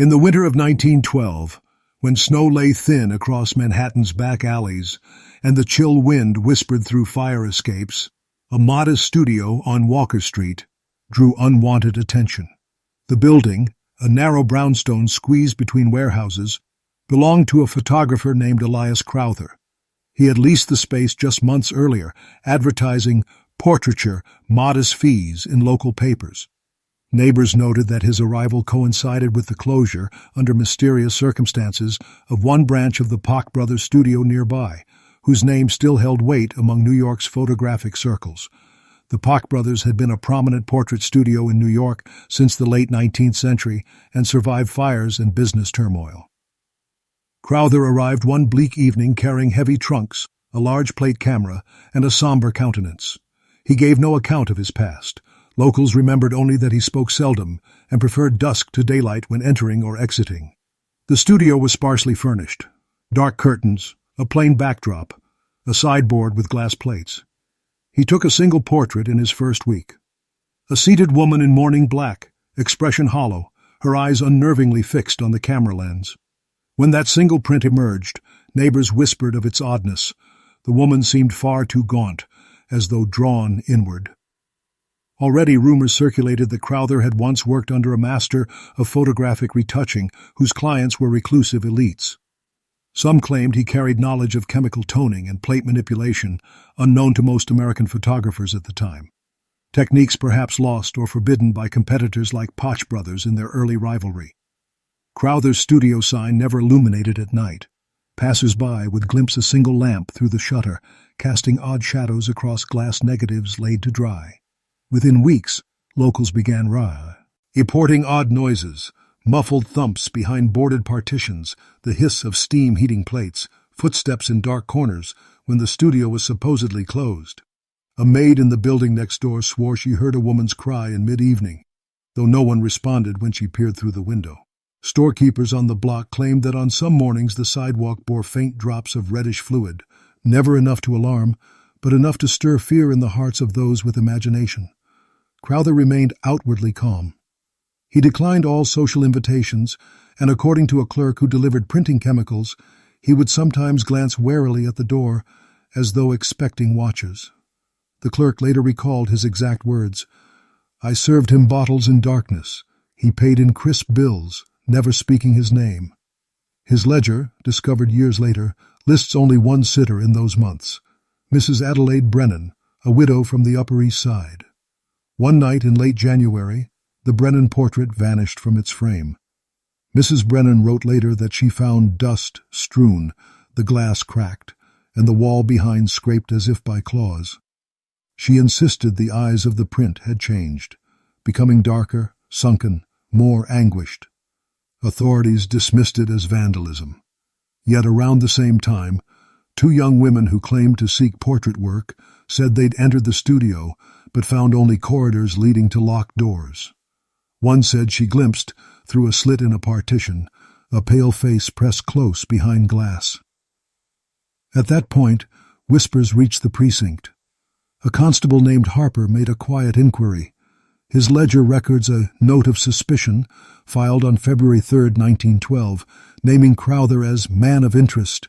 In the winter of 1912, when snow lay thin across Manhattan's back alleys and the chill wind whispered through fire escapes, a modest studio on Walker Street drew unwanted attention. The building, a narrow brownstone squeezed between warehouses, belonged to a photographer named Elias Crowther. He had leased the space just months earlier, advertising portraiture, modest fees in local papers. Neighbors noted that his arrival coincided with the closure, under mysterious circumstances, of one branch of the Koch brothers' studio nearby, whose name still held weight among New York's photographic circles. The Koch brothers had been a prominent portrait studio in New York since the late 19th century and survived fires and business turmoil. Crowther arrived one bleak evening carrying heavy trunks, a large plate camera, and a somber countenance. He gave no account of his past. Locals remembered only that he spoke seldom and preferred dusk to daylight when entering or exiting. The studio was sparsely furnished. Dark curtains, a plain backdrop, a sideboard with glass plates. He took a single portrait in his first week. A seated woman in mourning black, expression hollow, her eyes unnervingly fixed on the camera lens. When that single print emerged, neighbors whispered of its oddness. The woman seemed far too gaunt, as though drawn inward. Already rumors circulated that Crowther had once worked under a master of photographic retouching whose clients were reclusive elites. Some claimed he carried knowledge of chemical toning and plate manipulation, unknown to most American photographers at the time. Techniques perhaps lost or forbidden by competitors like Koch brothers in their early rivalry. Crowther's studio sign never illuminated at night. Passers-by would glimpse a single lamp through the shutter, casting odd shadows across glass negatives laid to dry. Within weeks, locals began reporting odd noises, muffled thumps behind boarded partitions, the hiss of steam heating plates, footsteps in dark corners when the studio was supposedly closed. A maid in the building next door swore she heard a woman's cry in mid-evening, though no one responded when she peered through the window. Storekeepers on the block claimed that on some mornings the sidewalk bore faint drops of reddish fluid, never enough to alarm, but enough to stir fear in the hearts of those with imagination. Crowther remained outwardly calm. He declined all social invitations, and according to a clerk who delivered printing chemicals, he would sometimes glance warily at the door, as though expecting watchers. The clerk later recalled his exact words. "I served him bottles in darkness. He paid in crisp bills, never speaking his name." His ledger, discovered years later, lists only one sitter in those months, Mrs. Adelaide Brennan, a widow from the Upper East Side. One night in late January, the Brennan portrait vanished from its frame. Mrs. Brennan wrote later that she found dust strewn, the glass cracked, and the wall behind scraped as if by claws. She insisted the eyes of the print had changed, becoming darker, sunken, more anguished. Authorities dismissed it as vandalism. Yet around the same time, two young women who claimed to seek portrait work said they'd entered the studio but found only corridors leading to locked doors. One said she glimpsed, through a slit in a partition, a pale face pressed close behind glass. At that point, whispers reached the precinct. A constable named Harper made a quiet inquiry. His ledger records a note of suspicion, filed on February 3, 1912, naming Crowther as man of interest,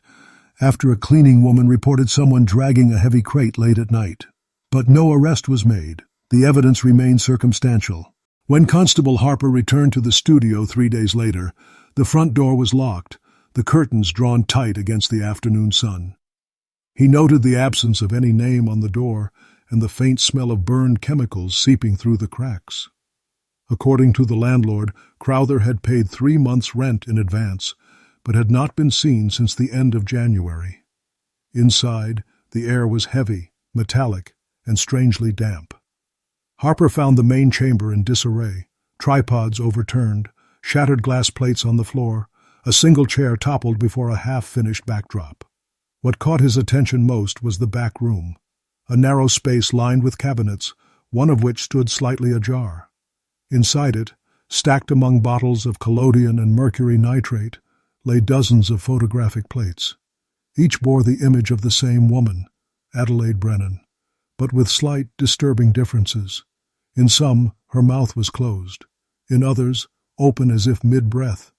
after a cleaning woman reported someone dragging a heavy crate late at night. But no arrest was made. The evidence remained circumstantial. When Constable Harper returned to the studio 3 days later, the front door was locked, the curtains drawn tight against the afternoon sun. He noted the absence of any name on the door and the faint smell of burned chemicals seeping through the cracks. According to the landlord, Crowther had paid 3 months' rent in advance, but had not been seen since the end of January. Inside, the air was heavy, metallic, and strangely damp. Harper found the main chamber in disarray, tripods overturned, shattered glass plates on the floor, a single chair toppled before a half-finished backdrop. What caught his attention most was the back room, a narrow space lined with cabinets, one of which stood slightly ajar. Inside it, stacked among bottles of collodion and mercury nitrate, lay dozens of photographic plates. Each bore the image of the same woman, Adelaide Brennan, but with slight, disturbing differences. In some, her mouth was closed. In others, open as if mid-breath,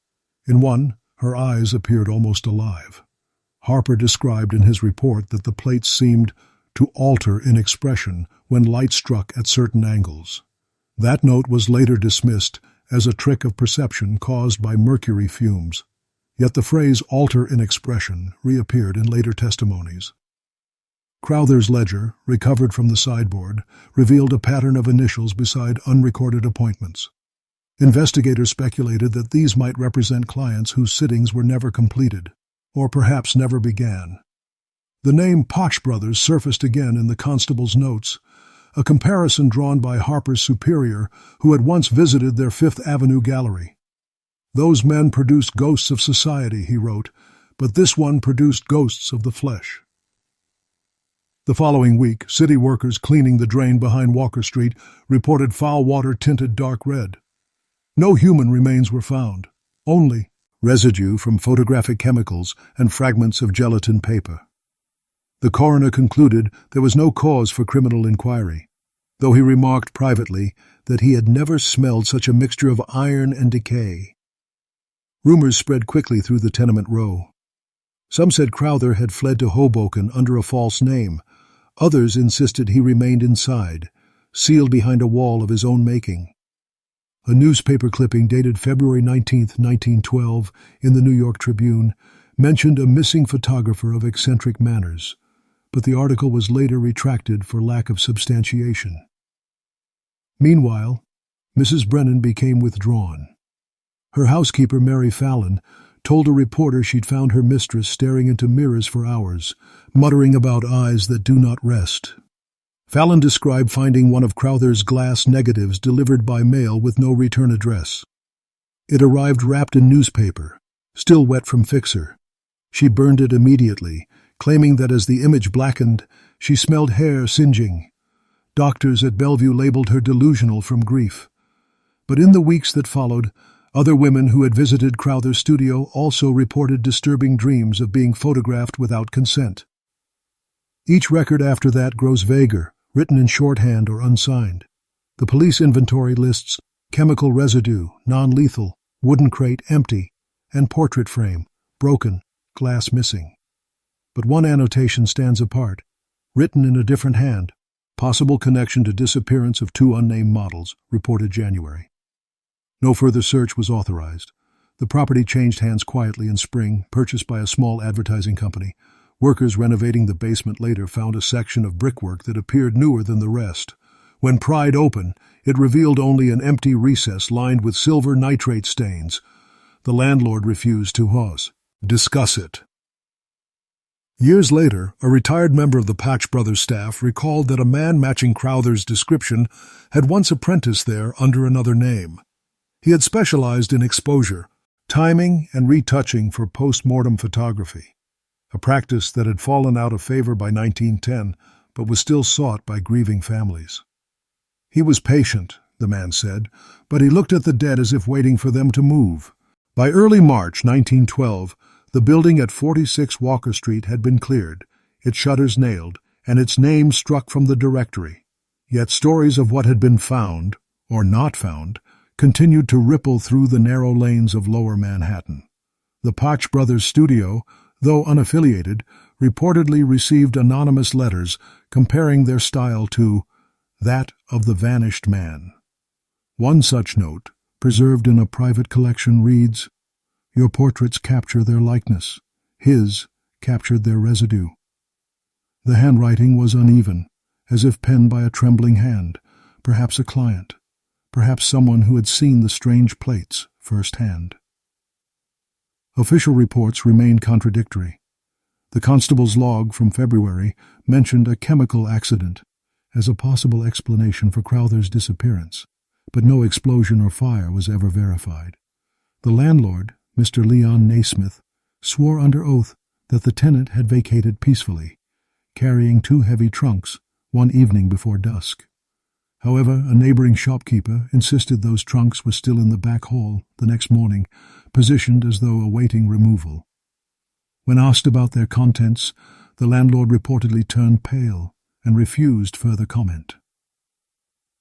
In one, her eyes appeared almost alive. Harper described in his report that the plates seemed to alter in expression when light struck at certain angles. That note was later dismissed as a trick of perception caused by mercury fumes, yet the phrase alter in expression reappeared in later testimonies. Crowther's ledger, recovered from the sideboard, revealed a pattern of initials beside unrecorded appointments. Investigators speculated that these might represent clients whose sittings were never completed, or perhaps never began. The name Potch Brothers surfaced again in the constable's notes, a comparison drawn by Harper's superior who had once visited their Fifth Avenue gallery. "Those men produced ghosts of society," he wrote, "but this one produced ghosts of the flesh." The following week, city workers cleaning the drain behind Walker Street reported foul water tinted dark red. No human remains were found, only residue from photographic chemicals and fragments of gelatin paper. The coroner concluded there was no cause for criminal inquiry, though he remarked privately that he had never smelled such a mixture of iron and decay. Rumors spread quickly through the tenement row. Some said Crowther had fled to Hoboken under a false name. Others insisted he remained inside, sealed behind a wall of his own making. A newspaper clipping dated February 19, 1912, in the New York Tribune, mentioned a missing photographer of eccentric manners, but the article was later retracted for lack of substantiation. Meanwhile, Mrs. Brennan became withdrawn. Her housekeeper, Mary Fallon, told a reporter she'd found her mistress staring into mirrors for hours, muttering about eyes that do not rest. Fallon described finding one of Crowther's glass negatives delivered by mail with no return address. It arrived wrapped in newspaper, still wet from fixer. She burned it immediately, claiming that as the image blackened, she smelled hair singeing. Doctors at Bellevue labeled her delusional from grief. But in the weeks that followed, other women who had visited Crowther's studio also reported disturbing dreams of being photographed without consent. Each record after that grows vaguer, written in shorthand or unsigned. The police inventory lists chemical residue, non-lethal, wooden crate empty, and portrait frame, broken, glass missing. But one annotation stands apart, written in a different hand, possible connection to disappearance of 2 unnamed models, reported January. No further search was authorized. The property changed hands quietly in spring, purchased by a small advertising company. Workers renovating the basement later found a section of brickwork that appeared newer than the rest. When pried open, it revealed only an empty recess lined with silver nitrate stains. The landlord refused to discuss it. Years later, a retired member of the Potch Brothers staff recalled that a man matching Crowther's description had once apprenticed there under another name. He had specialized in exposure, timing, and retouching for post-mortem photography, a practice that had fallen out of favor by 1910 but was still sought by grieving families. He was patient, the man said, but he looked at the dead as if waiting for them to move. By early March 1912, the building at 46 Walker Street had been cleared, its shutters nailed, and its name struck from the directory. Yet stories of what had been found, or not found, continued to ripple through the narrow lanes of Lower Manhattan. The Potch Brothers studio, though unaffiliated, reportedly received anonymous letters comparing their style to that of the vanished man. One such note, preserved in a private collection, reads, "Your portraits capture their likeness. His captured their residue." The handwriting was uneven, as if penned by a trembling hand, perhaps a client, perhaps someone who had seen the strange plates firsthand. Official reports remained contradictory. The constable's log from February mentioned a chemical accident as a possible explanation for Crowther's disappearance, but no explosion or fire was ever verified. The landlord, Mr. Leon Naismith, swore under oath that the tenant had vacated peacefully, carrying 2 heavy trunks one evening before dusk. However, a neighboring shopkeeper insisted those trunks were still in the back hall the next morning, positioned as though awaiting removal. When asked about their contents, the landlord reportedly turned pale and refused further comment.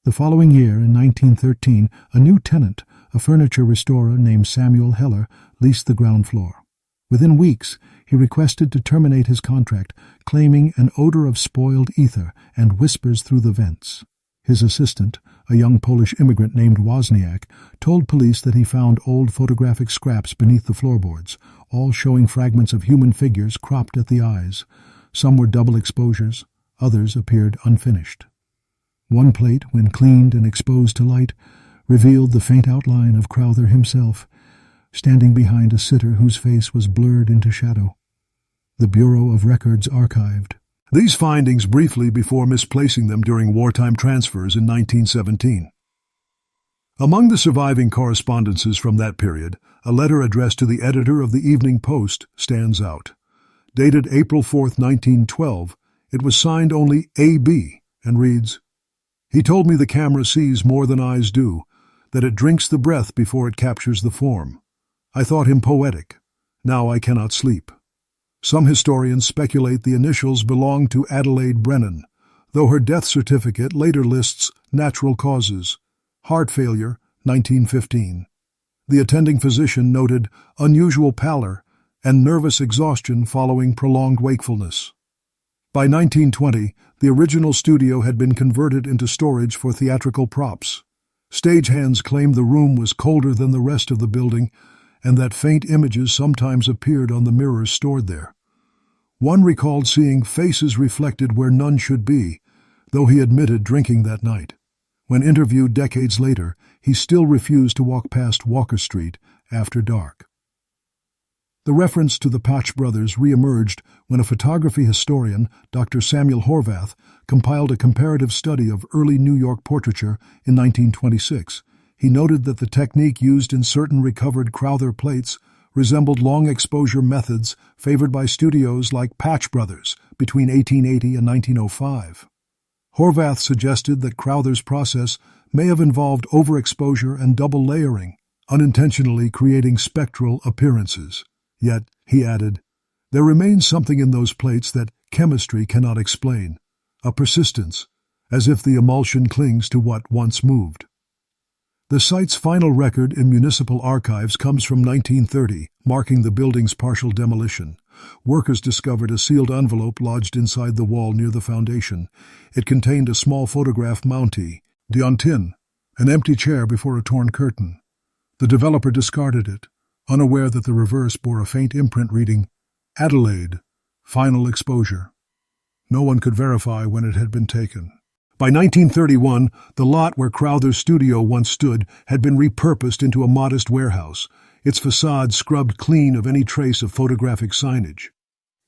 The following year, in 1913, a new tenant, a furniture restorer named Samuel Heller leased the ground floor. Within weeks, he requested to terminate his contract, claiming an odor of spoiled ether and whispers through the vents. His assistant, a young Polish immigrant named Wozniak, told police that he found old photographic scraps beneath the floorboards, all showing fragments of human figures cropped at the eyes. Some were double exposures, others appeared unfinished. One plate, when cleaned and exposed to light, revealed the faint outline of Crowther himself, standing behind a sitter whose face was blurred into shadow. The Bureau of Records archived these findings briefly before misplacing them during wartime transfers in 1917. Among the surviving correspondences from that period, a letter addressed to the editor of the Evening Post stands out. Dated April 4, 1912, it was signed only A.B. and reads, "He told me the camera sees more than eyes do, that it drinks the breath before it captures the form. I thought him poetic. Now I cannot sleep." Some historians speculate the initials belonged to Adelaide Brennan, though her death certificate later lists natural causes. Heart failure, 1915. The attending physician noted unusual pallor and nervous exhaustion following prolonged wakefulness. By 1920, the original studio had been converted into storage for theatrical props. Stagehands claimed the room was colder than the rest of the building, and that faint images sometimes appeared on the mirrors stored there. One recalled seeing faces reflected where none should be, though he admitted drinking that night. When interviewed decades later, he still refused to walk past Walker Street after dark. The reference to the Patch brothers re-emerged when a photography historian, Dr. Samuel Horvath, compiled a comparative study of early New York portraiture in 1926. He noted that the technique used in certain recovered Crowther plates resembled long-exposure methods favored by studios like Patch Brothers between 1880 and 1905. Horvath suggested that Crowther's process may have involved overexposure and double layering, unintentionally creating spectral appearances. Yet, he added, there remains something in those plates that chemistry cannot explain, a persistence, as if the emulsion clings to what once moved. The site's final record in municipal archives comes from 1930, marking the building's partial demolition. Workers discovered a sealed envelope lodged inside the wall near the foundation. It contained a small photograph mountie, d'Antin, an empty chair before a torn curtain. The developer discarded it, unaware that the reverse bore a faint imprint reading, Adelaide, final exposure. No one could verify when it had been taken. By 1931, the lot where Crowther's studio once stood had been repurposed into a modest warehouse, its facade scrubbed clean of any trace of photographic signage.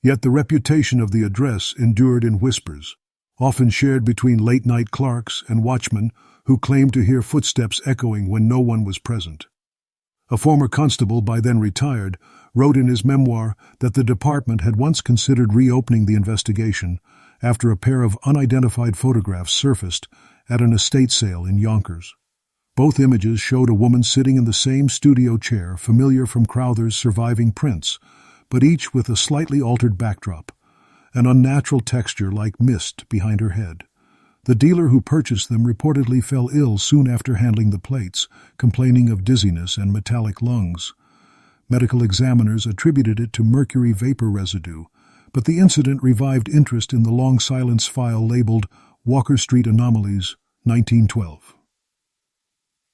Yet the reputation of the address endured in whispers, often shared between late-night clerks and watchmen who claimed to hear footsteps echoing when no one was present. A former constable, by then retired, wrote in his memoir that the department had once considered reopening the investigation after a pair of unidentified photographs surfaced at an estate sale in Yonkers. Both images showed a woman sitting in the same studio chair familiar from Crowther's surviving prints, but each with a slightly altered backdrop, an unnatural texture like mist behind her head. The dealer who purchased them reportedly fell ill soon after handling the plates, complaining of dizziness and metallic lungs. Medical examiners attributed it to mercury vapor residue, but the incident revived interest in the long-silence file labeled Walker Street Anomalies, 1912.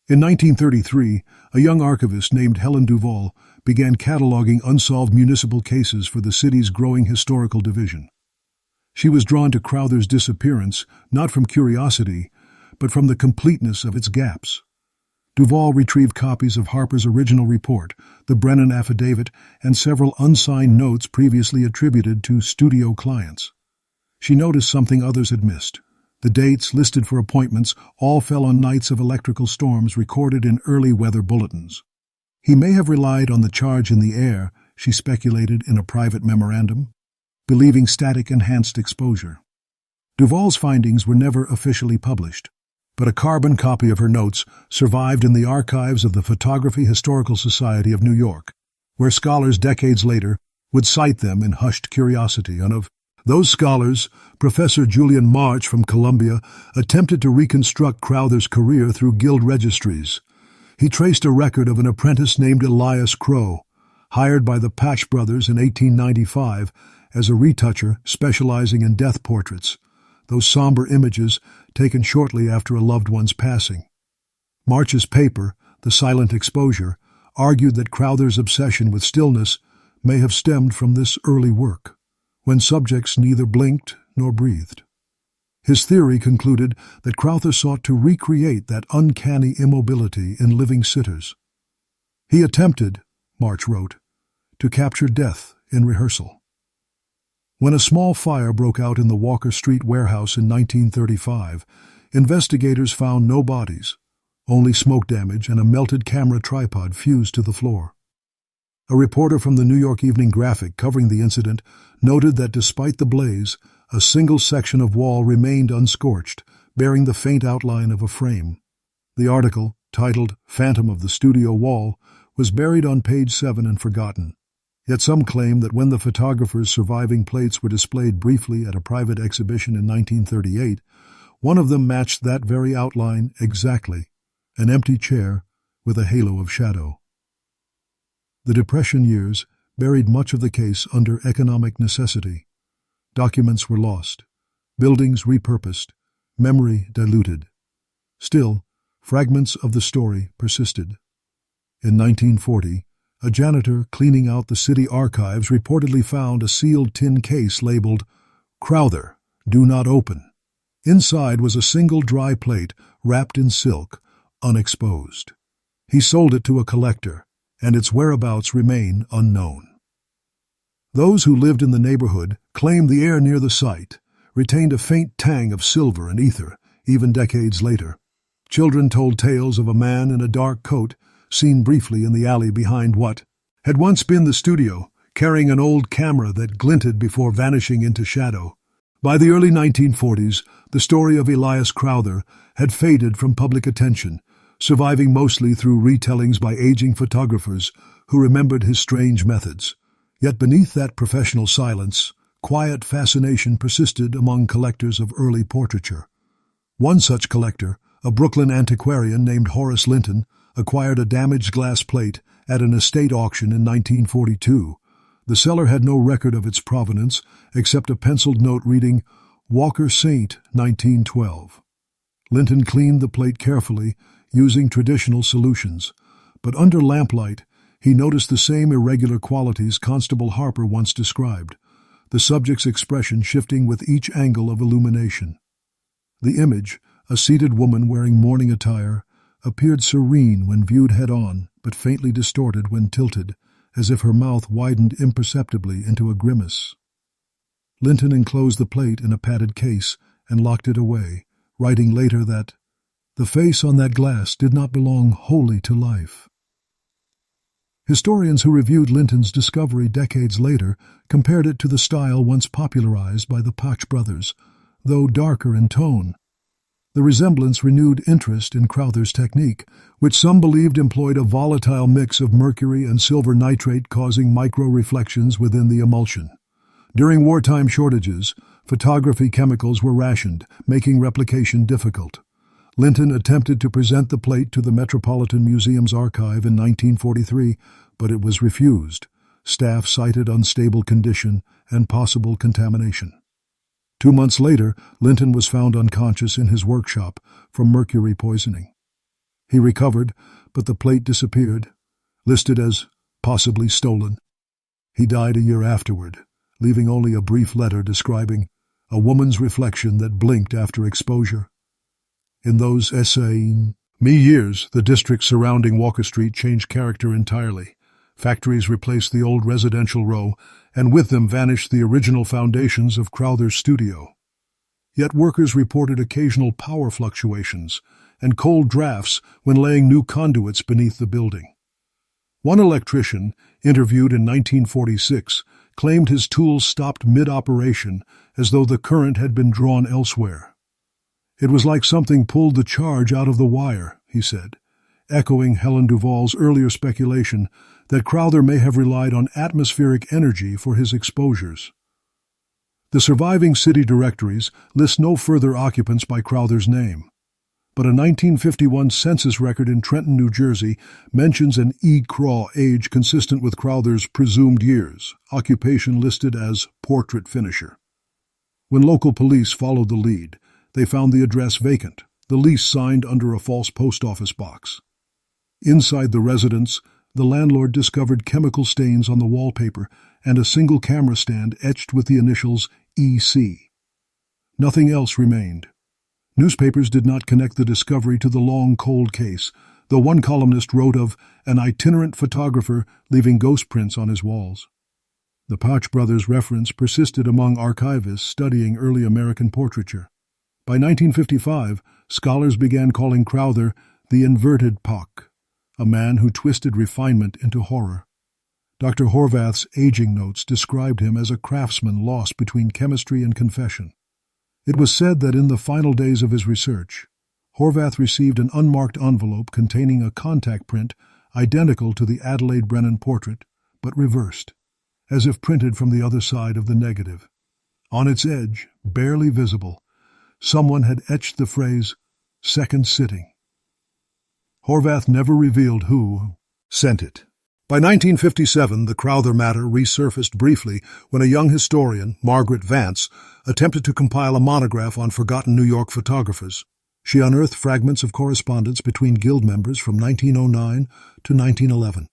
In 1933, a young archivist named Helen Duval began cataloging unsolved municipal cases for the city's growing historical division. She was drawn to Crowther's disappearance not from curiosity, but from the completeness of its gaps. Duval retrieved copies of Harper's original report, the Brennan affidavit, and several unsigned notes previously attributed to studio clients. She noticed something others had missed. The dates listed for appointments all fell on nights of electrical storms recorded in early weather bulletins. He may have relied on the charge in the air, she speculated in a private memorandum, believing static enhanced exposure. Duval's findings were never officially published, but a carbon copy of her notes survived in the archives of the Photography Historical Society of New York, where scholars decades later would cite them in hushed curiosity. And of those scholars, Professor Julian March from Columbia attempted to reconstruct Crowther's career through guild registries. He traced a record of an apprentice named Elias Crow, hired by the Patch Brothers in 1895 as a retoucher specializing in death portraits, those somber images taken shortly after a loved one's passing. March's paper, The Silent Exposure, argued that Crowther's obsession with stillness may have stemmed from this early work, when subjects neither blinked nor breathed. His theory concluded that Crowther sought to recreate that uncanny immobility in living sitters. He attempted, March wrote, to capture death in rehearsal. When a small fire broke out in the Walker Street warehouse in 1935, investigators found no bodies, only smoke damage and a melted camera tripod fused to the floor. A reporter from the New York Evening Graphic covering the incident noted that despite the blaze, a single section of wall remained unscorched, bearing the faint outline of a frame. The article, titled Phantom of the Studio Wall, was buried on page 7 and forgotten. Yet some claim that when the photographer's surviving plates were displayed briefly at a private exhibition in 1938, one of them matched that very outline exactly, an empty chair with a halo of shadow. The Depression years buried much of the case under economic necessity. Documents were lost, buildings repurposed, memory diluted. Still, fragments of the story persisted. In 1940, a janitor cleaning out the city archives reportedly found a sealed tin case labeled, "Crowther, do not open." Inside was a single dry plate wrapped in silk, unexposed. He sold it to a collector, and its whereabouts remain unknown. Those who lived in the neighborhood claimed the air near the site retained a faint tang of silver and ether, even decades later. Children told tales of a man in a dark coat seen briefly in the alley behind what had once been the studio, carrying an old camera that glinted before vanishing into shadow. By the early 1940s, the story of Elias Crowther had faded from public attention, surviving mostly through retellings by aging photographers who remembered his strange methods. Yet beneath that professional silence, quiet fascination persisted among collectors of early portraiture. One such collector, a Brooklyn antiquarian named Horace Linton, acquired a damaged glass plate at an estate auction in 1942. The seller had no record of its provenance except a penciled note reading, "Walker Saint, 1912. Linton cleaned the plate carefully, using traditional solutions, but under lamplight he noticed the same irregular qualities Constable Harper once described, the subject's expression shifting with each angle of illumination. The image, a seated woman wearing mourning attire, appeared serene when viewed head-on, but faintly distorted when tilted, as if her mouth widened imperceptibly into a grimace. Linton enclosed the plate in a padded case and locked it away, writing later that the face on that glass did not belong wholly to life. Historians who reviewed Linton's discovery decades later compared it to the style once popularized by the Patch Brothers, though darker in tone. The resemblance renewed interest in Crowther's technique, which some believed employed a volatile mix of mercury and silver nitrate causing micro-reflections within the emulsion. During wartime shortages, photography chemicals were rationed, making replication difficult. Linton attempted to present the plate to the Metropolitan Museum's archive in 1943, but it was refused. Staff cited unstable condition and possible contamination. 2 months later, Linton was found unconscious in his workshop from mercury poisoning. He recovered, but the plate disappeared, listed as possibly stolen. He died a year afterward, leaving only a brief letter describing a woman's reflection that blinked after exposure. In those essaying years, the district surrounding Walker Street changed character entirely. Factories replaced the old residential row, and with them vanished the original foundations of Crowther's studio. Yet workers reported occasional power fluctuations and cold drafts when laying new conduits beneath the building. One electrician, interviewed in 1946, claimed his tools stopped mid-operation as though the current had been drawn elsewhere. "It was like something pulled the charge out of the wire," he said, echoing Helen Duvall's earlier speculation that Crowther may have relied on atmospheric energy for his exposures. The surviving city directories list no further occupants by Crowther's name. but a 1951 census record in Trenton, New Jersey, mentions an E. Craw age consistent with Crowther's presumed years, occupation listed as portrait finisher. When local police followed the lead, they found the address vacant, the lease signed under a false post office box. Inside the residence, the landlord discovered chemical stains on the wallpaper and a single camera stand etched with the initials EC. Nothing else remained. Newspapers did not connect the discovery to the long, cold case, though one columnist wrote of an itinerant photographer leaving ghost prints on his walls. The Pauch brothers' reference persisted among archivists studying early American portraiture. By 1955, scholars began calling Crowther the inverted Pauch, a man who twisted refinement into horror. Dr. Horvath's aging notes described him as a craftsman lost between chemistry and confession. It was said that in the final days of his research, Horvath received an unmarked envelope containing a contact print identical to the Adelaide Brennan portrait, but reversed, as if printed from the other side of the negative. On its edge, barely visible, someone had etched the phrase, "second sitting." Horvath never revealed who sent it. By 1957, the Crowther matter resurfaced briefly when a young historian, Margaret Vance, attempted to compile a monograph on forgotten New York photographers. She unearthed fragments of correspondence between guild members from 1909 to 1911,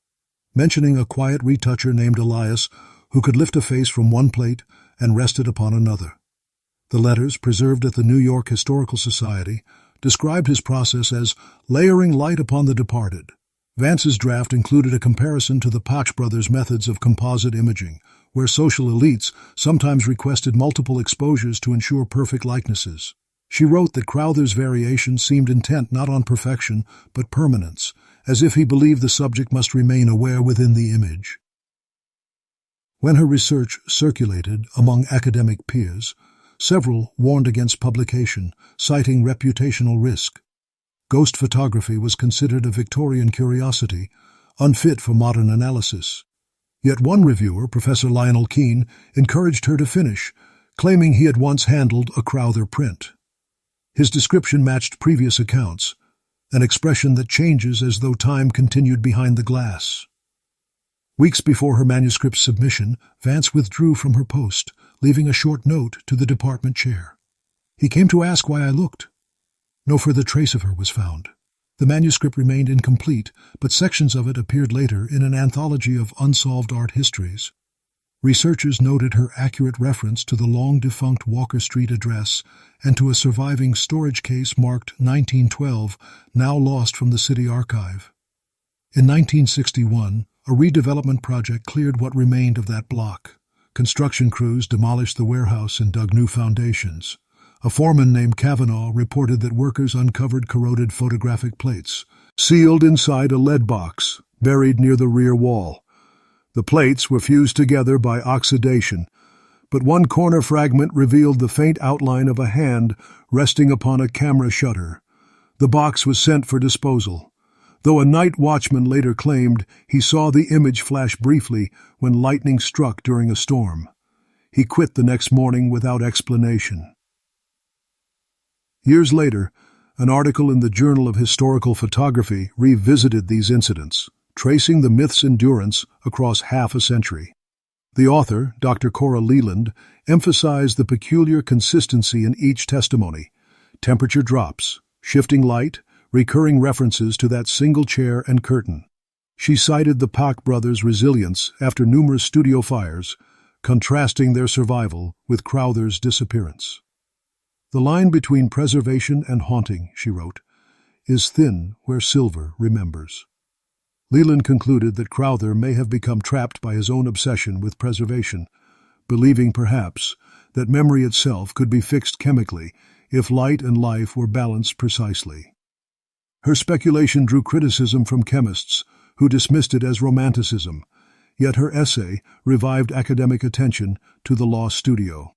mentioning a quiet retoucher named Elias who could lift a face from one plate and rest it upon another. The letters, preserved at the New York Historical Society, described his process as layering light upon the departed. Vance's draft included a comparison to the Pauch brothers' methods of composite imaging, where social elites sometimes requested multiple exposures to ensure perfect likenesses. She wrote that Crowther's variation seemed intent not on perfection, but permanence, as if he believed the subject must remain aware within the image. When her research circulated among academic peers, several warned against publication, citing reputational risk. Ghost photography was considered a Victorian curiosity, unfit for modern analysis. Yet one reviewer, Professor Lionel Keene, encouraged her to finish, claiming he had once handled a Crowther print. His description matched previous accounts, an expression that changes as though time continued behind the glass. Weeks before her manuscript's submission, Vance withdrew from her post, leaving a short note to the department chair. He came to ask why I looked. No further trace of her was found. The manuscript remained incomplete, but sections of it appeared later in an anthology of unsolved art histories. Researchers noted her accurate reference to the long-defunct Walker Street address and to a surviving storage case marked 1912, now lost from the city archive. In 1961, a redevelopment project cleared what remained of that block. Construction crews demolished the warehouse and dug new foundations. A foreman named Kavanaugh reported that workers uncovered corroded photographic plates, sealed inside a lead box, buried near the rear wall. The plates were fused together by oxidation, but one corner fragment revealed the faint outline of a hand resting upon a camera shutter. The box was sent for disposal, though a night watchman later claimed he saw the image flash briefly when lightning struck during a storm. He quit the next morning without explanation. Years later, an article in the Journal of Historical Photography revisited these incidents, tracing the myth's endurance across half a century. The author, Dr. Cora Leland, emphasized the peculiar consistency in each testimony: temperature drops, shifting light, recurring references to that single chair and curtain. She cited the Pauch brothers' resilience after numerous studio fires, contrasting their survival with Crowther's disappearance. The line between preservation and haunting, she wrote, is thin where silver remembers. Leland concluded that Crowther may have become trapped by his own obsession with preservation, believing perhaps that memory itself could be fixed chemically if light and life were balanced precisely. Her speculation drew criticism from chemists who dismissed it as romanticism, yet her essay revived academic attention to the lost studio.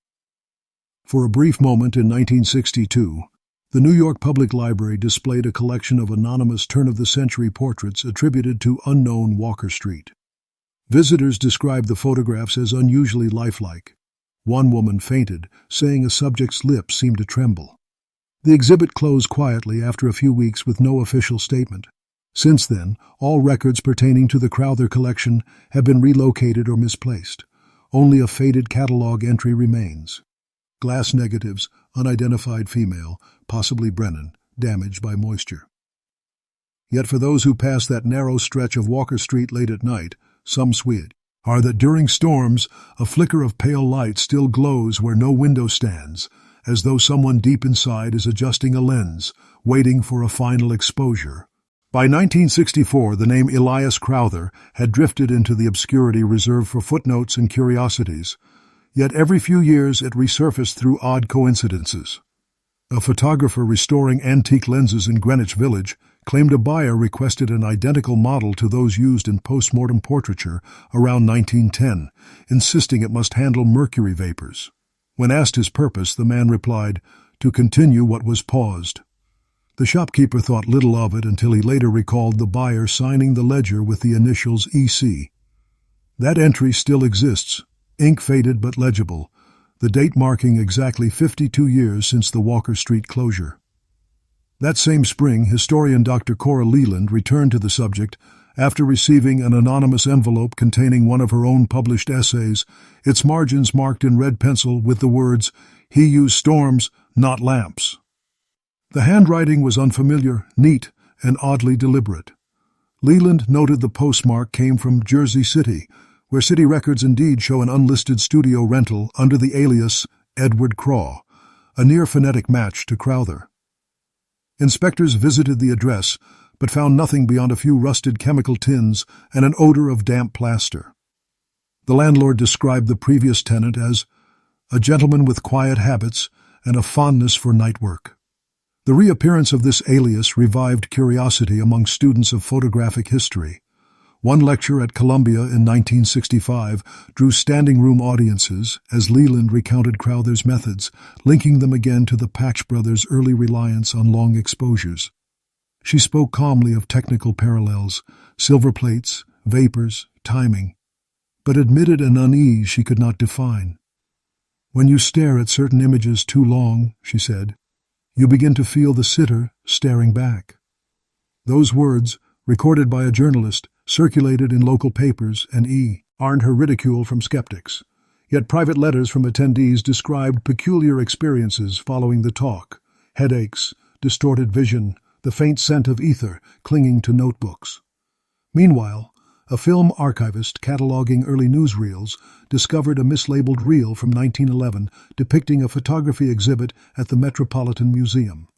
For a brief moment in 1962, the New York Public Library displayed a collection of anonymous turn-of-the-century portraits attributed to unknown Walker Street. Visitors described the photographs as unusually lifelike. One woman fainted, saying a subject's lips seemed to tremble. The exhibit closed quietly after a few weeks with no official statement. Since then, all records pertaining to the Crowther collection have been relocated or misplaced. Only a faded catalog entry remains. Glass negatives, unidentified female, possibly Brennan, damaged by moisture. Yet for those who pass that narrow stretch of Walker Street late at night, some swig are that during storms, a flicker of pale light still glows where no window stands, as though someone deep inside is adjusting a lens, waiting for a final exposure. By 1964, the name Elias Crowther had drifted into the obscurity reserved for footnotes and curiosities, yet every few years it resurfaced through odd coincidences. A photographer restoring antique lenses in Greenwich Village claimed a buyer requested an identical model to those used in post-mortem portraiture around 1910, insisting it must handle mercury vapors. When asked his purpose, the man replied, "To continue what was paused." The shopkeeper thought little of it until he later recalled the buyer signing the ledger with the initials EC. That entry still exists, ink faded but legible, the date marking exactly 52 years since the Walker Street closure. That same spring, historian Dr. Cora Leland returned to the subject after receiving an anonymous envelope containing one of her own published essays, its margins marked in red pencil with the words, "He used storms, not lamps." The handwriting was unfamiliar, neat, and oddly deliberate. Leland noted the postmark came from Jersey City, where city records indeed show an unlisted studio rental under the alias Edward Craw, a near-phonetic match to Crowther. Inspectors visited the address, but found nothing beyond a few rusted chemical tins and an odor of damp plaster. The landlord described the previous tenant as a gentleman with quiet habits and a fondness for night work. The reappearance of this alias revived curiosity among students of photographic history. One lecture at Columbia in 1965 drew standing room audiences as Leland recounted Crowther's methods, linking them again to the Patch brothers' early reliance on long exposures. She spoke calmly of technical parallels, silver plates, vapors, timing, but admitted an unease she could not define. "When you stare at certain images too long," she said, "you begin to feel the sitter staring back." Those words, recorded by a journalist, circulated in local papers and earned her ridicule from skeptics. Yet private letters from attendees described peculiar experiences following the talk: headaches, distorted vision, the faint scent of ether clinging to notebooks. Meanwhile, a film archivist cataloging early newsreels discovered a mislabeled reel from 1911 depicting a photography exhibit at the Metropolitan Museum.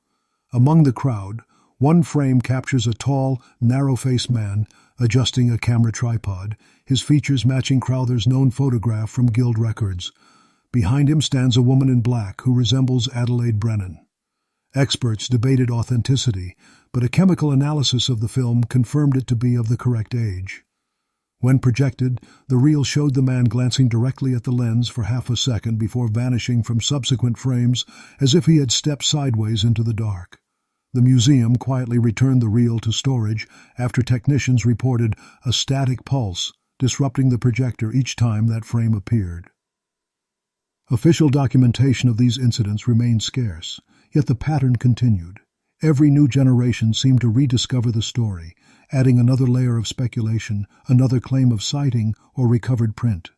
Among the crowd, one frame captures a tall, narrow-faced man adjusting a camera tripod, his features matching Crowther's known photograph from Guild Records. Behind him stands a woman in black who resembles Adelaide Brennan. Experts debated authenticity, but a chemical analysis of the film confirmed it to be of the correct age. When projected, the reel showed the man glancing directly at the lens for half a second before vanishing from subsequent frames as if he had stepped sideways into the dark. The museum quietly returned the reel to storage after technicians reported a static pulse disrupting the projector each time that frame appeared. Official documentation of these incidents remained scarce, yet the pattern continued. Every new generation seemed to rediscover the story, adding another layer of speculation, another claim of sighting or recovered print.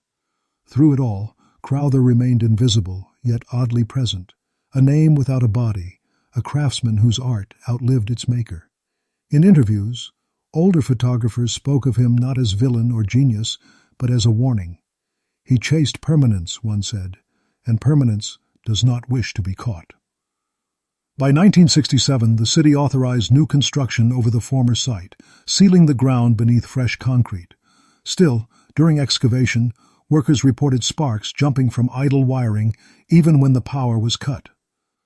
Through it all, Crowther remained invisible, yet oddly present, a name without a body, a craftsman whose art outlived its maker. In interviews, older photographers spoke of him not as villain or genius, but as a warning. He chased permanence, one said, and permanence does not wish to be caught. By 1967, the city authorized new construction over the former site, sealing the ground beneath fresh concrete. Still, during excavation, workers reported sparks jumping from idle wiring even when the power was cut.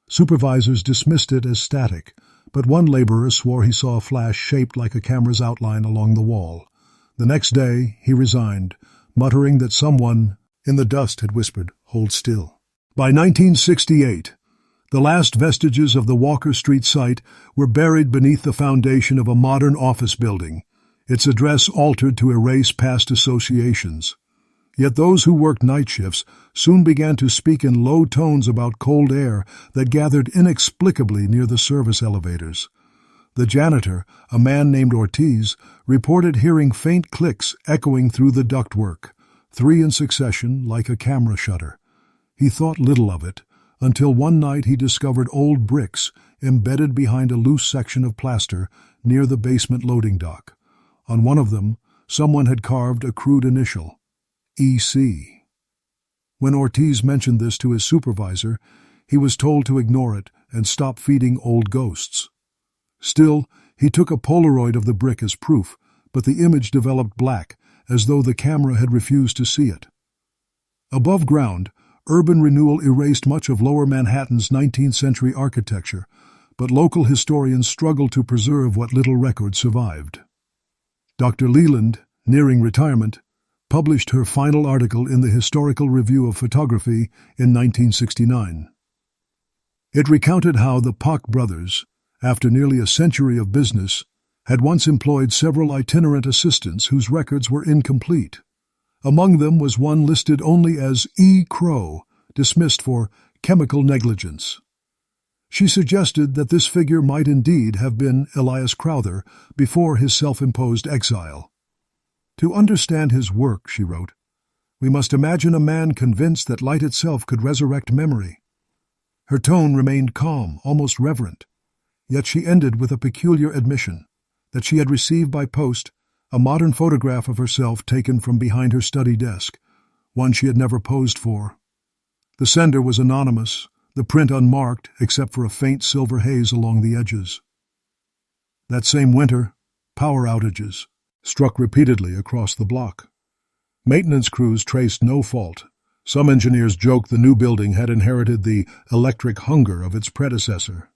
Supervisors dismissed it as static, but one laborer swore he saw a flash shaped like a camera's outline along the wall. The next day, he resigned, muttering that someone in the dust had whispered, "Hold still." By 1968, the last vestiges of the Walker Street site were buried beneath the foundation of a modern office building, its address altered to erase past associations. Yet those who worked night shifts soon began to speak in low tones about cold air that gathered inexplicably near the service elevators. The janitor, a man named Ortiz, reported hearing faint clicks echoing through the ductwork, 3 in succession like a camera shutter. He thought little of it, until one night he discovered old bricks embedded behind a loose section of plaster near the basement loading dock. On one of them, someone had carved a crude initial, EC. When Ortiz mentioned this to his supervisor, he was told to ignore it and stop feeding old ghosts. Still, he took a Polaroid of the brick as proof, but the image developed black, as though the camera had refused to see it. Above ground, urban renewal erased much of Lower Manhattan's 19th century architecture, but local historians struggled to preserve what little record survived. Dr. Leland, nearing retirement, published her final article in the Historical Review of Photography in 1969. It recounted how the Koch brothers, after nearly a century of business, had once employed several itinerant assistants whose records were incomplete. Among them was one listed only as E. Crow, dismissed for chemical negligence. She suggested that this figure might indeed have been Elias Crowther before his self-imposed exile. To understand his work, she wrote, we must imagine a man convinced that light itself could resurrect memory. Her tone remained calm, almost reverent, yet she ended with a peculiar admission that she had received by post a modern photograph of herself taken from behind her study desk, one she had never posed for. The sender was anonymous, the print unmarked except for a faint silver haze along the edges. That same winter, power outages struck repeatedly across the block. Maintenance crews traced no fault. Some engineers joked the new building had inherited the electric hunger of its predecessor.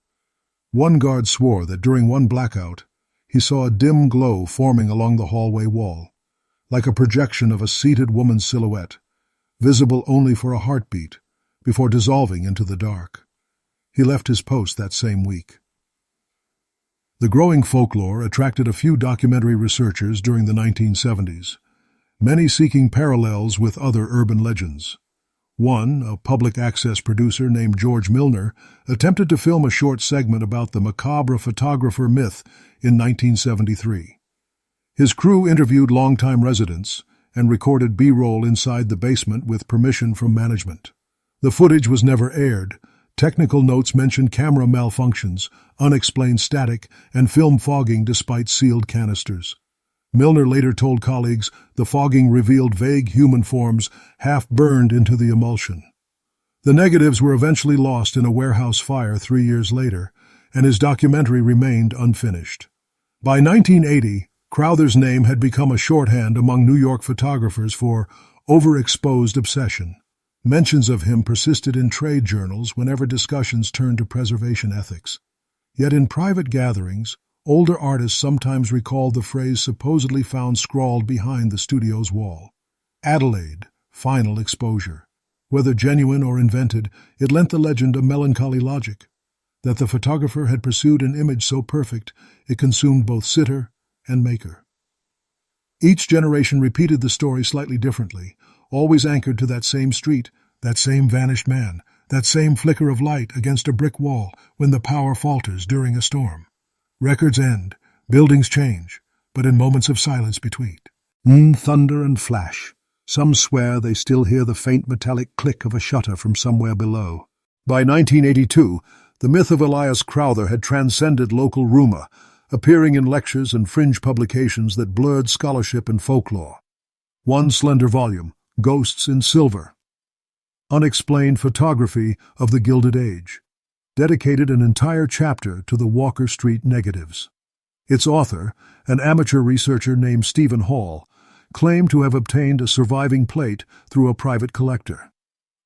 One guard swore that during one blackout, he saw a dim glow forming along the hallway wall, like a projection of a seated woman's silhouette, visible only for a heartbeat, before dissolving into the dark. He left his post that same week. The growing folklore attracted a few documentary researchers during the 1970s, many seeking parallels with other urban legends. One, a public access producer named George Milner, attempted to film a short segment about the Macabre photographer myth in 1973. His crew interviewed longtime residents and recorded B-roll inside the basement with permission from management. The footage was never aired. Technical notes mentioned camera malfunctions, unexplained static, and film fogging despite sealed canisters. Milner later told colleagues the fogging revealed vague human forms half burned into the emulsion. The negatives were eventually lost in a warehouse fire 3 years later, and his documentary remained unfinished. By 1980, Crowther's name had become a shorthand among New York photographers for overexposed obsession. Mentions of him persisted in trade journals whenever discussions turned to preservation ethics. Yet in private gatherings, older artists sometimes recalled the phrase supposedly found scrawled behind the studio's wall. Adelaide, final exposure. Whether genuine or invented, it lent the legend a melancholy logic, that the photographer had pursued an image so perfect it consumed both sitter and maker. Each generation repeated the story slightly differently, always anchored to that same street, that same vanished man, that same flicker of light against a brick wall when the power falters during a storm. Records end, buildings change, but in moments of silence between. Thunder and flash. Some swear they still hear the faint metallic click of a shutter from somewhere below. By 1982, the myth of Elias Crowther had transcended local rumor, appearing in lectures and fringe publications that blurred scholarship and folklore. One slender volume, Ghosts in Silver, Unexplained Photography of the Gilded Age, dedicated an entire chapter to the Walker Street negatives. Its author, an amateur researcher named Stephen Hall, claimed to have obtained a surviving plate through a private collector.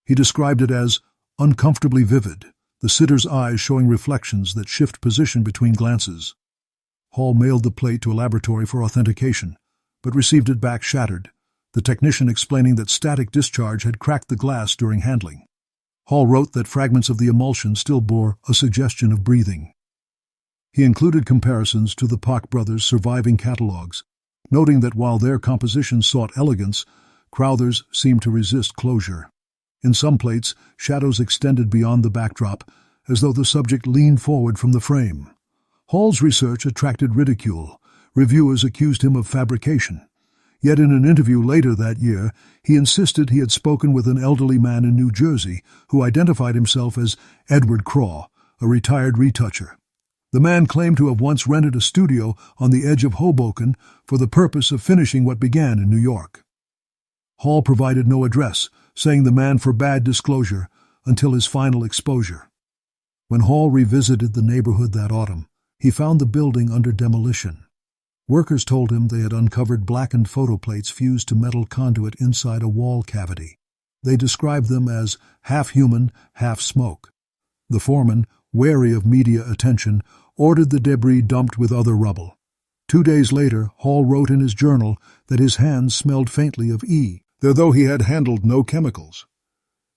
He described it as uncomfortably vivid, the sitter's eyes showing reflections that shift position between glances. Hall mailed the plate to a laboratory for authentication, but received it back shattered, the technician explaining that static discharge had cracked the glass during handling. Hall wrote that fragments of the emulsion still bore a suggestion of breathing. He included comparisons to the Koch brothers' surviving catalogs, noting that while their compositions sought elegance, Crowthers seemed to resist closure. In some plates, shadows extended beyond the backdrop, as though the subject leaned forward from the frame. Hall's research attracted ridicule. Reviewers accused him of fabrication. Yet in an interview later that year, he insisted he had spoken with an elderly man in New Jersey who identified himself as Edward Craw, a retired retoucher. The man claimed to have once rented a studio on the edge of Hoboken for the purpose of finishing what began in New York. Hall provided no address, saying the man forbade disclosure until his final exposure. When Hall revisited the neighborhood that autumn, he found the building under demolition. Workers told him they had uncovered blackened photoplates fused to metal conduit inside a wall cavity. They described them as half-human, half-smoke. The foreman, wary of media attention, ordered the debris dumped with other rubble. 2 days later, Hall wrote in his journal that his hands smelled faintly of though he had handled no chemicals.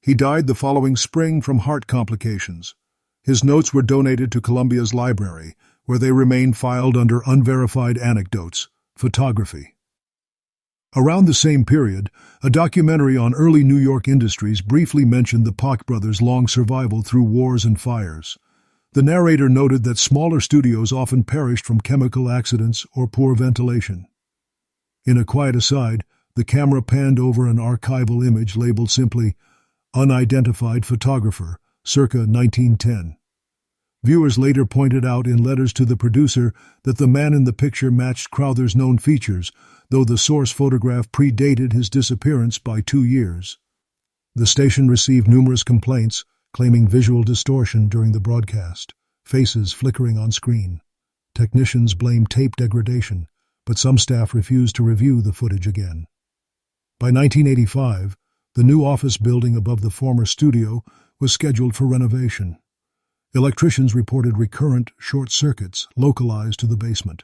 He died the following spring from heart complications. His notes were donated to Columbia's library, where they remain filed under unverified anecdotes, photography. Around the same period, a documentary on early New York industries briefly mentioned the Koch brothers' long survival through wars and fires. The narrator noted that smaller studios often perished from chemical accidents or poor ventilation. In a quiet aside, the camera panned over an archival image labeled simply, "Unidentified Photographer, circa 1910. Viewers later pointed out in letters to the producer that the man in the picture matched Crowther's known features, though the source photograph predated his disappearance by 2 years. The station received numerous complaints, claiming visual distortion during the broadcast, faces flickering on screen. Technicians blamed tape degradation, but some staff refused to review the footage again. By 1985, the new office building above the former studio was scheduled for renovation. Electricians reported recurrent short circuits localized to the basement.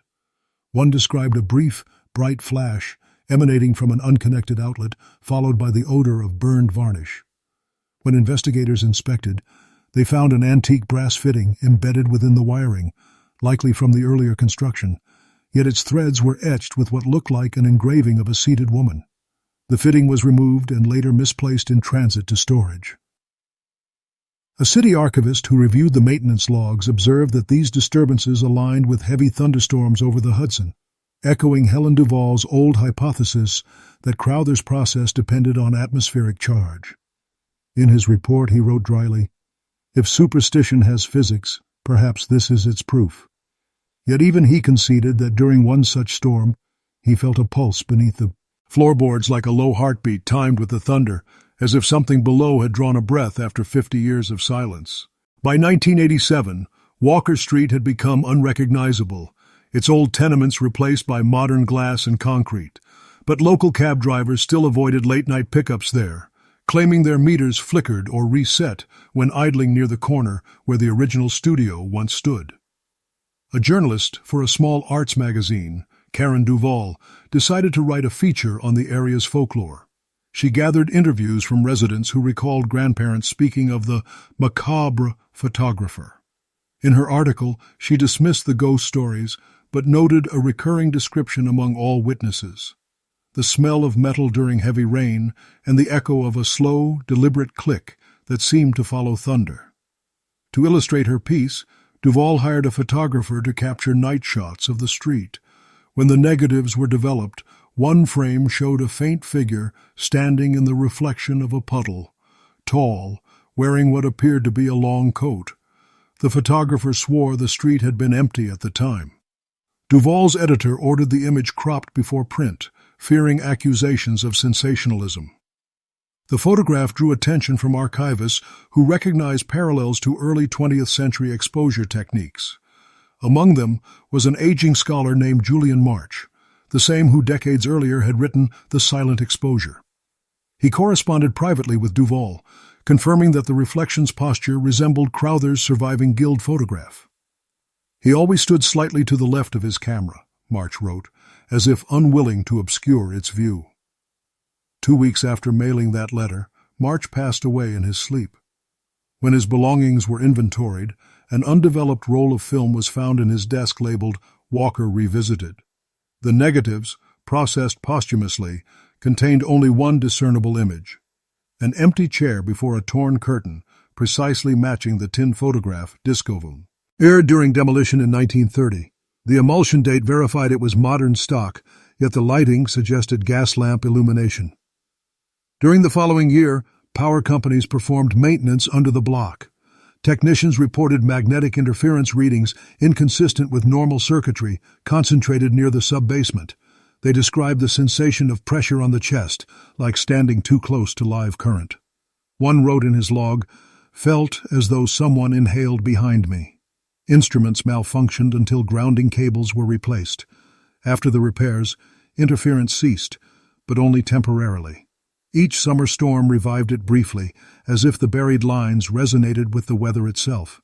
One described a brief, bright flash emanating from an unconnected outlet, followed by the odor of burned varnish. When investigators inspected, they found an antique brass fitting embedded within the wiring, likely from the earlier construction, yet its threads were etched with what looked like an engraving of a seated woman. The fitting was removed and later misplaced in transit to storage. A city archivist who reviewed the maintenance logs observed that these disturbances aligned with heavy thunderstorms over the Hudson, echoing Helen Duvall's old hypothesis that Crowther's process depended on atmospheric charge. In his report, he wrote dryly, "If superstition has physics, perhaps this is its proof." Yet even he conceded that during one such storm, he felt a pulse beneath the floorboards like a low heartbeat timed with the thunder, as if something below had drawn a breath after 50 years of silence. By 1987, Walker Street had become unrecognizable, its old tenements replaced by modern glass and concrete. But local cab drivers still avoided late-night pickups there, claiming their meters flickered or reset when idling near the corner where the original studio once stood. A journalist for a small arts magazine, Karen Duvall, decided to write a feature on the area's folklore. She gathered interviews from residents who recalled grandparents speaking of the Macabre photographer. In her article, she dismissed the ghost stories, but noted a recurring description among all witnesses: the smell of metal during heavy rain and the echo of a slow, deliberate click that seemed to follow thunder. To illustrate her piece, Duvall hired a photographer to capture night shots of the street. When the negatives were developed, one frame showed a faint figure standing in the reflection of a puddle, tall, wearing what appeared to be a long coat. The photographer swore the street had been empty at the time. Duvall's editor ordered the image cropped before print, fearing accusations of sensationalism. The photograph drew attention from archivists who recognized parallels to early 20th century exposure techniques. Among them was an aging scholar named Julian March, the same who decades earlier had written The Silent Exposure. He corresponded privately with Duvall, confirming that the reflection's posture resembled Crowther's surviving Guild photograph. "He always stood slightly to the left of his camera," March wrote, as if unwilling to obscure its view. 2 weeks after mailing that letter, March passed away in his sleep. When his belongings were inventoried, an undeveloped roll of film was found in his desk labeled Walker Revisited. The negatives, processed posthumously, contained only one discernible image: an empty chair before a torn curtain, precisely matching the tin photograph discovered. Aired during demolition in 1930. The emulsion date verified it was modern stock, yet the lighting suggested gas lamp illumination. During the following year, power companies performed maintenance under the block. Technicians reported magnetic interference readings inconsistent with normal circuitry concentrated near the sub-basement. They described the sensation of pressure on the chest, like standing too close to live current. One wrote in his log, "Felt as though someone inhaled behind me." Instruments malfunctioned until grounding cables were replaced. After the repairs, interference ceased, but only temporarily. Each summer storm revived it briefly, as if the buried lines resonated with the weather itself.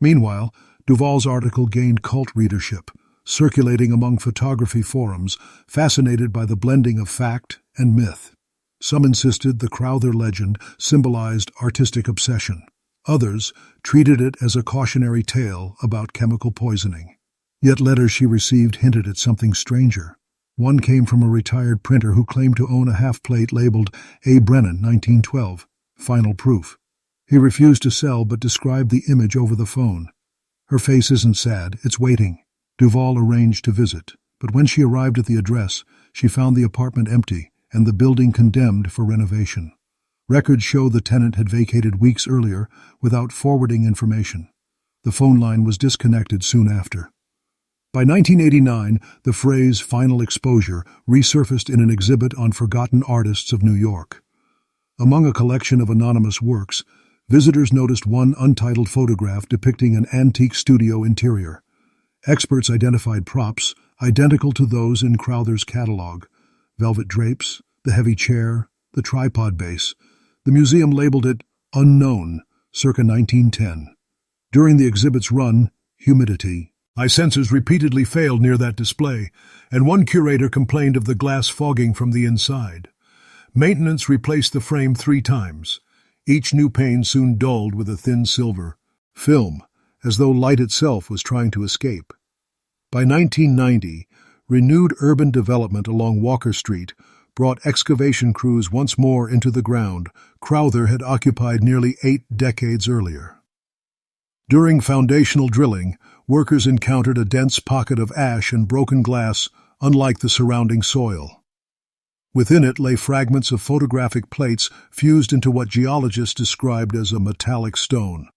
Meanwhile, Duvall's article gained cult readership, circulating among photography forums, fascinated by the blending of fact and myth. Some insisted the Crowther legend symbolized artistic obsession. Others treated it as a cautionary tale about chemical poisoning. Yet letters she received hinted at something stranger. One came from a retired printer who claimed to own a half-plate labeled A. Brennan, 1912, final proof. He refused to sell but described the image over the phone. "Her face isn't sad, it's waiting." Duvall arranged to visit, but when she arrived at the address, she found the apartment empty and the building condemned for renovation. Records show the tenant had vacated weeks earlier without forwarding information. The phone line was disconnected soon after. By 1989, the phrase "final exposure" resurfaced in an exhibit on forgotten artists of New York. Among a collection of anonymous works, visitors noticed one untitled photograph depicting an antique studio interior. Experts identified props identical to those in Crowther's catalog: velvet drapes, the heavy chair, the tripod base. The museum labeled it "Unknown," circa 1910. During the exhibit's run, humidity. Eye sensors repeatedly failed near that display, and one curator complained of the glass fogging from the inside. Maintenance replaced the frame 3 times. Each new pane soon dulled with a thin silver film, as though light itself was trying to escape. By 1990, renewed urban development along Walker Street brought excavation crews once more into the ground Crowther had occupied nearly 8 decades earlier. During foundational drilling, workers encountered a dense pocket of ash and broken glass, unlike the surrounding soil. Within it lay fragments of photographic plates fused into what geologists described as a metallic stone.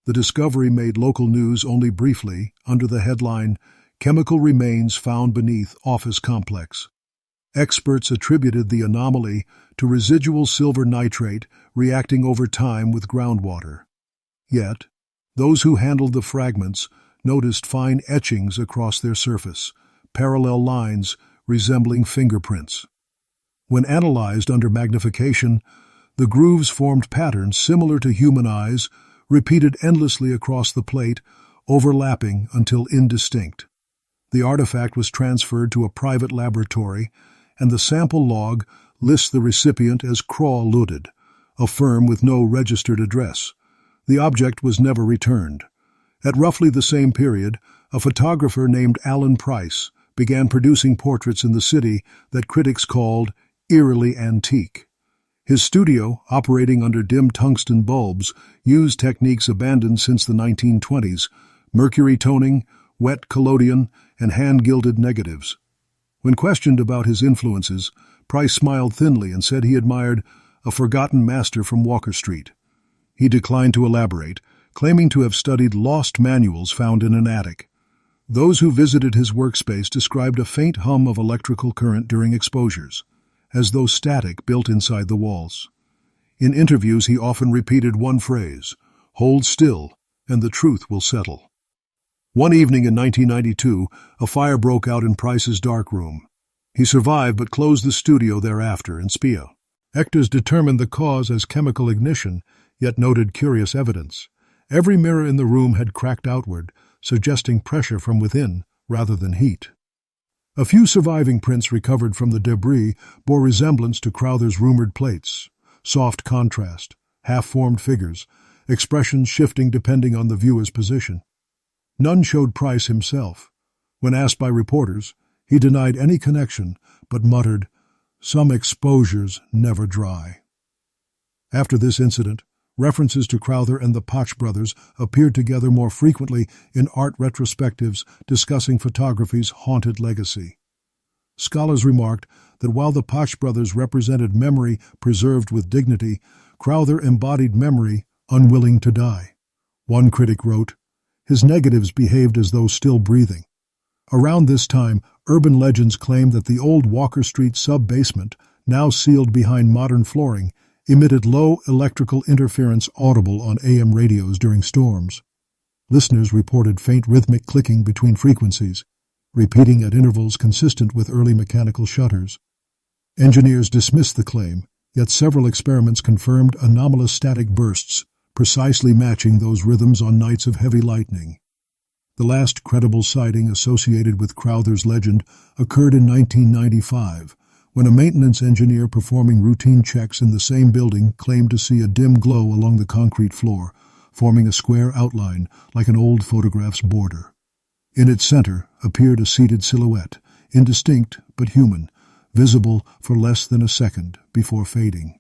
The discovery made local news only briefly, under the headline, "Chemical Remains Found Beneath Office Complex." Experts attributed the anomaly to residual silver nitrate reacting over time with groundwater. Yet, those who handled the fragments noticed fine etchings across their surface, parallel lines resembling fingerprints. When analyzed under magnification, the grooves formed patterns similar to human eyes, repeated endlessly across the plate, overlapping until indistinct. The artifact was transferred to a private laboratory, and the sample log lists the recipient as Craw-Looted, a firm with no registered address. The object was never returned. At roughly the same period, a photographer named Alan Price began producing portraits in the city that critics called eerily antique. His studio, operating under dim tungsten bulbs, used techniques abandoned since the 1920s: mercury toning, wet collodion, and hand-gilded negatives. When questioned about his influences, Price smiled thinly and said he admired a forgotten master from Walker Street. He declined to elaborate, claiming to have studied lost manuals found in an attic. Those who visited his workspace described a faint hum of electrical current during exposures, as though static built inside the walls. In interviews, he often repeated one phrase: "Hold still, and the truth will settle." One evening in 1992, a fire broke out in Price's darkroom. He survived but closed the studio thereafter in Spio. Experts determined the cause as chemical ignition, yet noted curious evidence. Every mirror in the room had cracked outward, suggesting pressure from within rather than heat. A few surviving prints recovered from the debris bore resemblance to Crowther's rumored plates: soft contrast, half-formed figures, expressions shifting depending on the viewer's position. None showed Price himself. When asked by reporters, he denied any connection, but muttered, Some exposures never dry. After this incident, references to Crowther and the Koch brothers appeared together more frequently in art retrospectives discussing photography's haunted legacy. Scholars remarked that while the Koch brothers represented memory preserved with dignity, Crowther embodied memory unwilling to die. One critic wrote, "His negatives behaved as though still breathing." Around this time, urban legends claimed that the old Walker Street sub-basement, now sealed behind modern flooring, emitted low electrical interference audible on AM radios during storms. Listeners reported faint rhythmic clicking between frequencies, repeating at intervals consistent with early mechanical shutters. Engineers dismissed the claim, yet several experiments confirmed anomalous static bursts, precisely matching those rhythms on nights of heavy lightning. The last credible sighting associated with Crowther's legend occurred in 1995, when a maintenance engineer performing routine checks in the same building claimed to see a dim glow along the concrete floor, forming a square outline like an old photograph's border. In its center appeared a seated silhouette, indistinct but human, visible for less than a second before fading.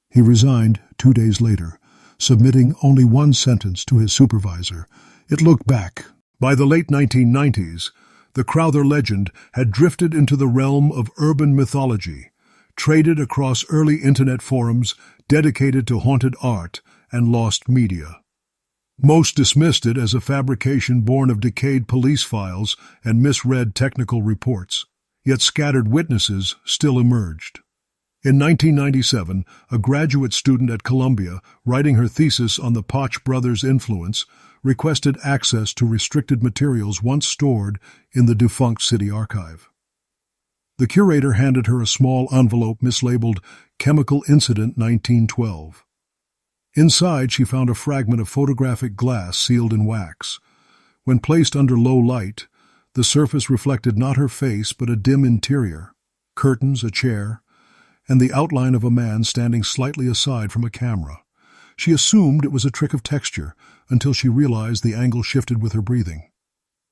He resigned 2 days later, submitting only one sentence to his supervisor. It looked back. By the late 1990s, the Crowther legend had drifted into the realm of urban mythology, traded across early internet forums dedicated to haunted art and lost media. Most dismissed it as a fabrication born of decayed police files and misread technical reports, yet scattered witnesses still emerged. In 1997, a graduate student at Columbia, writing her thesis on the Koch brothers' influence, requested access to restricted materials once stored in the defunct city archive. The curator handed her a small envelope mislabeled Chemical Incident 1912. Inside, she found a fragment of photographic glass sealed in wax. When placed under low light, the surface reflected not her face but a dim interior, curtains, a chair, and the outline of a man standing slightly aside from a camera. She assumed it was a trick of texture until she realized the angle shifted with her breathing.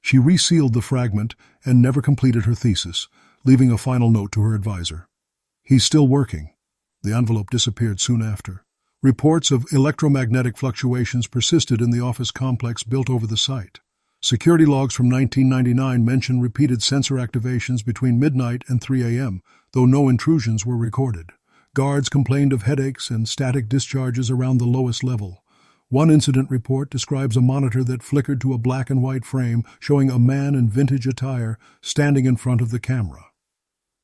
She resealed the fragment and never completed her thesis, leaving a final note to her advisor. "He's still working." The envelope disappeared soon after. Reports of electromagnetic fluctuations persisted in the office complex built over the site. Security logs from 1999 mention repeated sensor activations between midnight and 3 a.m., though no intrusions were recorded. Guards complained of headaches and static discharges around the lowest level. One incident report describes a monitor that flickered to a black and white frame showing a man in vintage attire standing in front of the camera.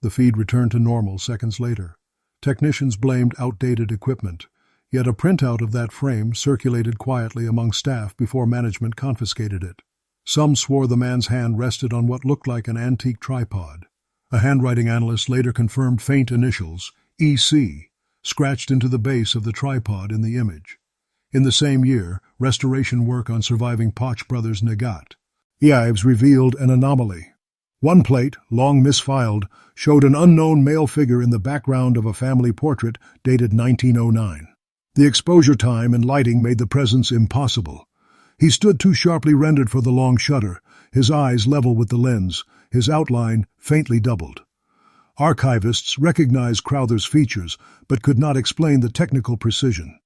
The feed returned to normal seconds later. Technicians blamed outdated equipment, yet a printout of that frame circulated quietly among staff before management confiscated it. Some swore the man's hand rested on what looked like an antique tripod. A handwriting analyst later confirmed faint initials, EC, scratched into the base of the tripod in the image. In the same year, restoration work on surviving Koch brothers' Nagat archives revealed an anomaly. One plate, long misfiled, showed an unknown male figure in the background of a family portrait dated 1909. The exposure time and lighting made the presence impossible. He stood too sharply rendered for the long shutter, his eyes level with the lens, his outline faintly doubled. Archivists recognized Crowther's features, but could not explain the technical precision.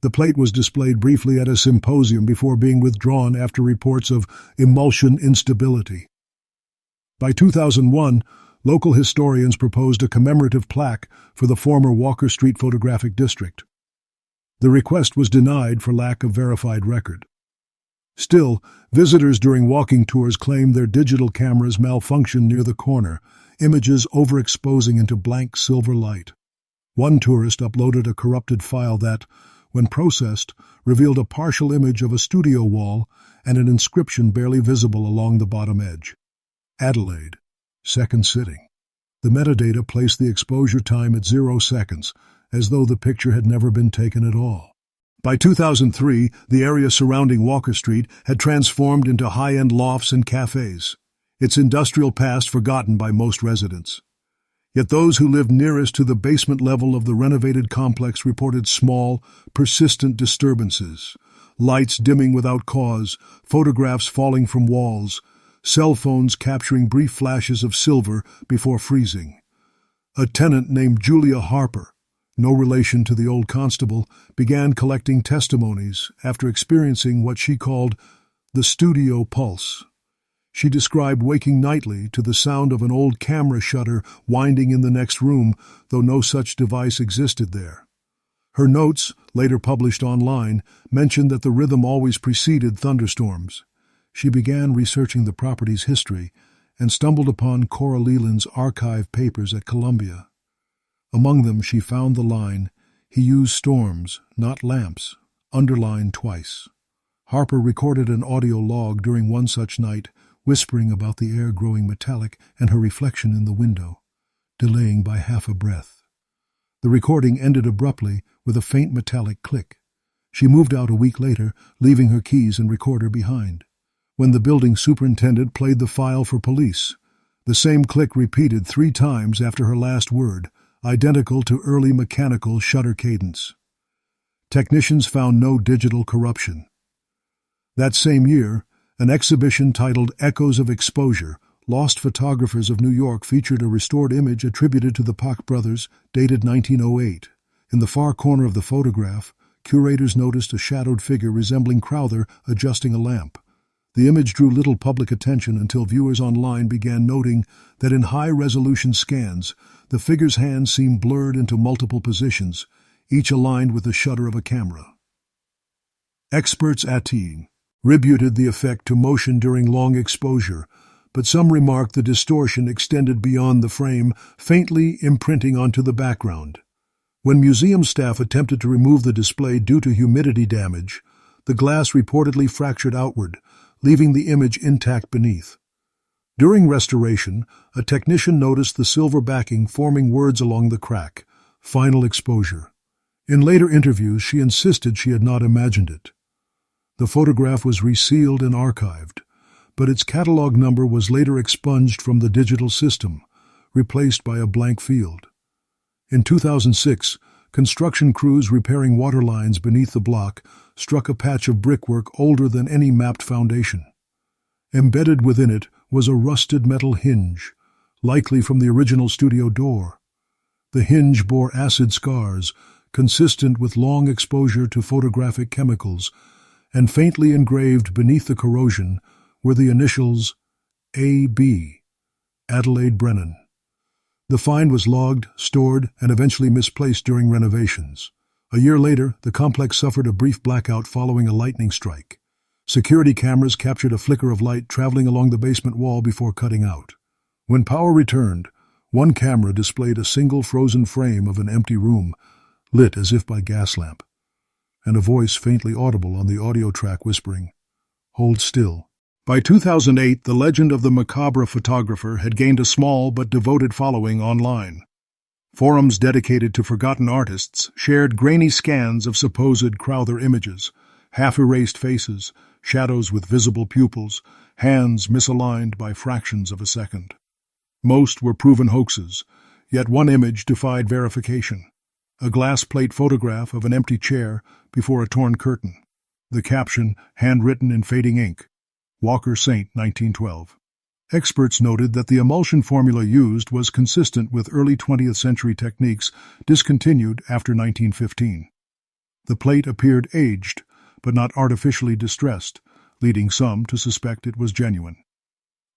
The plate was displayed briefly at a symposium before being withdrawn after reports of emulsion instability. By 2001, local historians proposed a commemorative plaque for the former Walker Street photographic district. The request was denied for lack of verified record. Still, visitors during walking tours claimed their digital cameras malfunctioned near the corner, images overexposing into blank silver light. One tourist uploaded a corrupted file that, when processed, revealed a partial image of a studio wall and an inscription barely visible along the bottom edge. Adelaide, second sitting. The metadata placed the exposure time at 0 seconds, as though the picture had never been taken at all. By 2003, the area surrounding Walker Street had transformed into high-end lofts and cafes, its industrial past forgotten by most residents. Yet those who lived nearest to the basement level of the renovated complex reported small, persistent disturbances, lights dimming without cause, photographs falling from walls, cell phones capturing brief flashes of silver before freezing. A tenant named Julia Harper, no relation to the old constable, began collecting testimonies after experiencing what she called the studio pulse. She described waking nightly to the sound of an old camera shutter winding in the next room, though no such device existed there. Her notes, later published online, mentioned that the rhythm always preceded thunderstorms. She began researching the property's history and stumbled upon Cora Leland's archive papers at Columbia. Among them she found the line, "He used storms, not lamps," underlined twice. Harper recorded an audio log during one such night, whispering about the air growing metallic and her reflection in the window, delaying by half a breath. The recording ended abruptly with a faint metallic click. She moved out a week later, leaving her keys and recorder behind. When the building superintendent played the file for police, the same click repeated 3 times after her last word, identical to early mechanical shutter cadence. Technicians found no digital corruption. That same year, an exhibition titled Echoes of Exposure, Lost Photographers of New York featured a restored image attributed to the Koch brothers, dated 1908. In the far corner of the photograph, curators noticed a shadowed figure resembling Crowther adjusting a lamp. The image drew little public attention until viewers online began noting that in high-resolution scans, the figure's hands seemed blurred into multiple positions, each aligned with the shutter of a camera. Experts at Teague attributed the effect to motion during long exposure, but some remarked the distortion extended beyond the frame, faintly imprinting onto the background. When museum staff attempted to remove the display due to humidity damage, the glass reportedly fractured outward, leaving the image intact beneath. During restoration, a technician noticed the silver backing forming words along the crack, "Final exposure." In later interviews, she insisted she had not imagined it. The photograph was resealed and archived, but its catalog number was later expunged from the digital system, replaced by a blank field. In 2006, construction crews repairing water lines beneath the block struck a patch of brickwork older than any mapped foundation. Embedded within it was a rusted metal hinge, likely from the original studio door. The hinge bore acid scars, consistent with long exposure to photographic chemicals, and faintly engraved beneath the corrosion were the initials A.B., Adelaide Brennan. The find was logged, stored, and eventually misplaced during renovations. A year later, the complex suffered a brief blackout following a lightning strike. Security cameras captured a flicker of light traveling along the basement wall before cutting out. When power returned, one camera displayed a single frozen frame of an empty room, lit as if by gas lamp, and a voice faintly audible on the audio track whispering, "Hold still." By 2008, the legend of the Macabre photographer had gained a small but devoted following online. Forums dedicated to forgotten artists shared grainy scans of supposed Crowther images, half-erased faces, shadows with visible pupils, hands misaligned by fractions of a second. Most were proven hoaxes, yet one image defied verification. A glass plate photograph of an empty chair before a torn curtain. The caption, handwritten in fading ink, Walker Saint, 1912. Experts noted that the emulsion formula used was consistent with early 20th century techniques discontinued after 1915. The plate appeared aged, but not artificially distressed, leading some to suspect it was genuine.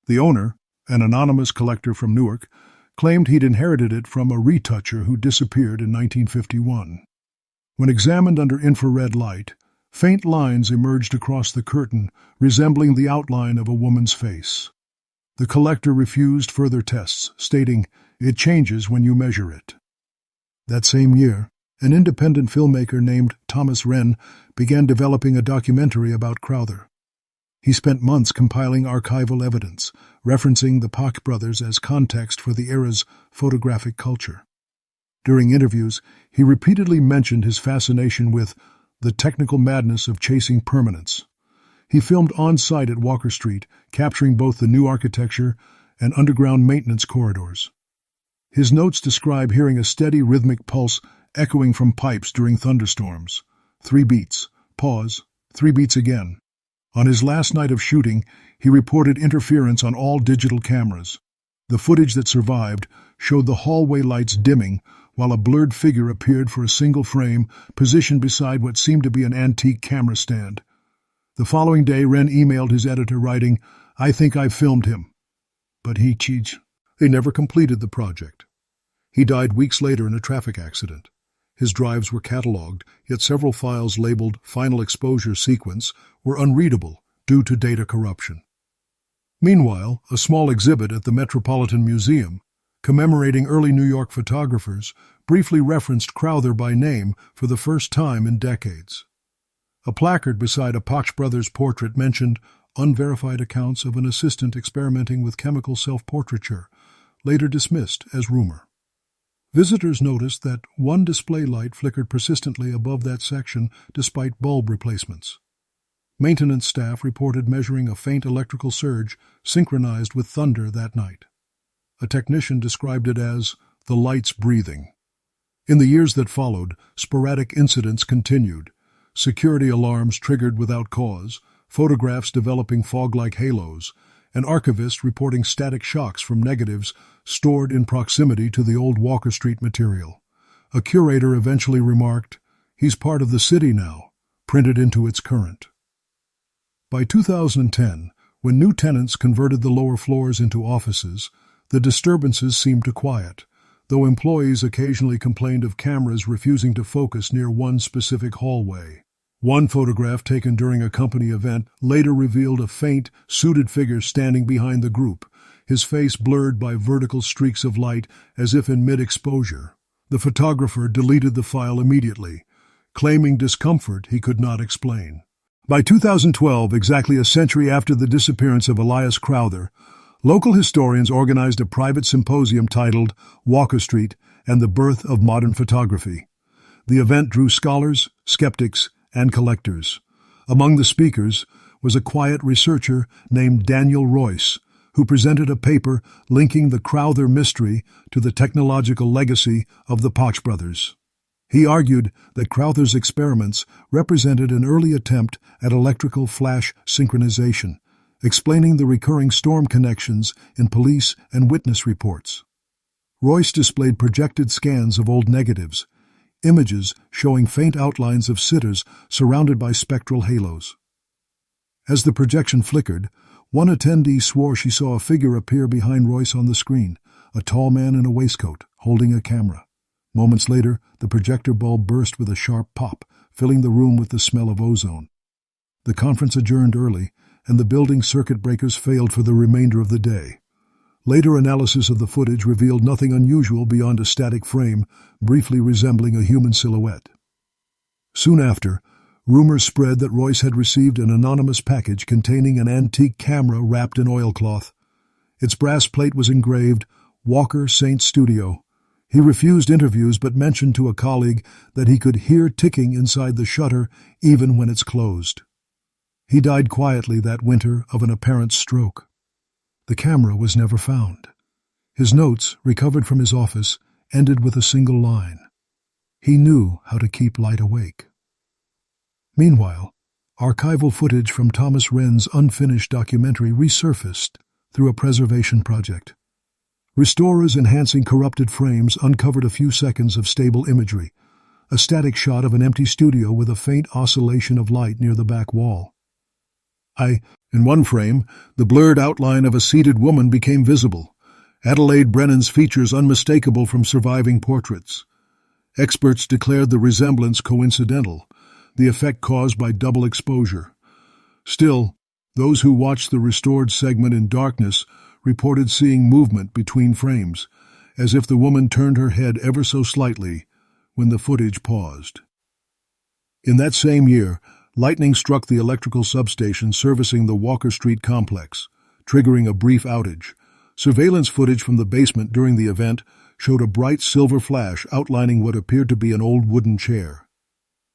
The owner, an anonymous collector from Newark, claimed he'd inherited it from a retoucher who disappeared in 1951. When examined under infrared light, faint lines emerged across the curtain, resembling the outline of a woman's face. The collector refused further tests, stating, "It changes when you measure it." That same year, an independent filmmaker named Thomas Wren began developing a documentary about Crowther. He spent months compiling archival evidence, referencing the Koch brothers as context for the era's photographic culture. During interviews, he repeatedly mentioned his fascination with the technical madness of chasing permanence. He filmed on-site at Walker Street, capturing both the new architecture and underground maintenance corridors. His notes describe hearing a steady rhythmic pulse echoing from pipes during thunderstorms. 3 beats, pause, 3 beats again. On his last night of shooting, he reported interference on all digital cameras. The footage that survived showed the hallway lights dimming while a blurred figure appeared for a single frame positioned beside what seemed to be an antique camera stand. The following day, Wren emailed his editor writing, "I think I filmed him." But they never completed the project. He died weeks later in a traffic accident. His drives were catalogued, yet several files labeled Final Exposure Sequence were unreadable due to data corruption. Meanwhile, a small exhibit at the Metropolitan Museum, commemorating early New York photographers, briefly referenced Crowther by name for the first time in decades. A placard beside a Koch brothers portrait mentioned unverified accounts of an assistant experimenting with chemical self-portraiture, later dismissed as rumor. Visitors noticed that one display light flickered persistently above that section despite bulb replacements. Maintenance staff reported measuring a faint electrical surge synchronized with thunder that night. A technician described it as the lights breathing. In the years that followed, sporadic incidents continued. Security alarms triggered without cause, photographs developing fog-like halos, an archivist reporting static shocks from negatives stored in proximity to the old Walker Street material. A curator eventually remarked, "He's part of the city now," printed into its current. By 2010, when new tenants converted the lower floors into offices, the disturbances seemed to quiet, though employees occasionally complained of cameras refusing to focus near one specific hallway. One photograph taken during a company event later revealed a faint, suited figure standing behind the group, his face blurred by vertical streaks of light as if in mid-exposure. The photographer deleted the file immediately, claiming discomfort he could not explain. By 2012, exactly a century after the disappearance of Elias Crowther, local historians organized a private symposium titled Walker Street and the Birth of Modern Photography. The event drew scholars, skeptics, and collectors. Among the speakers was a quiet researcher named Daniel Royce, who presented a paper linking the Crowther mystery to the technological legacy of the Koch brothers. He argued that Crowther's experiments represented an early attempt at electrical flash synchronization, explaining the recurring storm connections in police and witness reports. Royce displayed projected scans of old negatives, images showing faint outlines of sitters surrounded by spectral halos. As the projection flickered, one attendee swore she saw a figure appear behind Royce on the screen, a tall man in a waistcoat, holding a camera. Moments later, the projector bulb burst with a sharp pop, filling the room with the smell of ozone. The conference adjourned early, and the building's circuit breakers failed for the remainder of the day. Later analysis of the footage revealed nothing unusual beyond a static frame, briefly resembling a human silhouette. Soon after, rumors spread that Royce had received an anonymous package containing an antique camera wrapped in oilcloth. Its brass plate was engraved, Walker Saint Studio. He refused interviews but mentioned to a colleague that he could hear ticking inside the shutter even when it's closed. He died quietly that winter of an apparent stroke. The camera was never found. His notes, recovered from his office, ended with a single line. He knew how to keep light awake. Meanwhile, archival footage from Thomas Wren's unfinished documentary resurfaced through a preservation project. Restorers enhancing corrupted frames uncovered a few seconds of stable imagery, a static shot of an empty studio with a faint oscillation of light near the back wall. In one frame, the blurred outline of a seated woman became visible, Adelaide Brennan's features unmistakable from surviving portraits. Experts declared the resemblance coincidental, the effect caused by double exposure. Still, those who watched the restored segment in darkness reported seeing movement between frames, as if the woman turned her head ever so slightly when the footage paused. In that same year, lightning struck the electrical substation servicing the Walker Street complex, triggering a brief outage. Surveillance footage from the basement during the event showed a bright silver flash outlining what appeared to be an old wooden chair.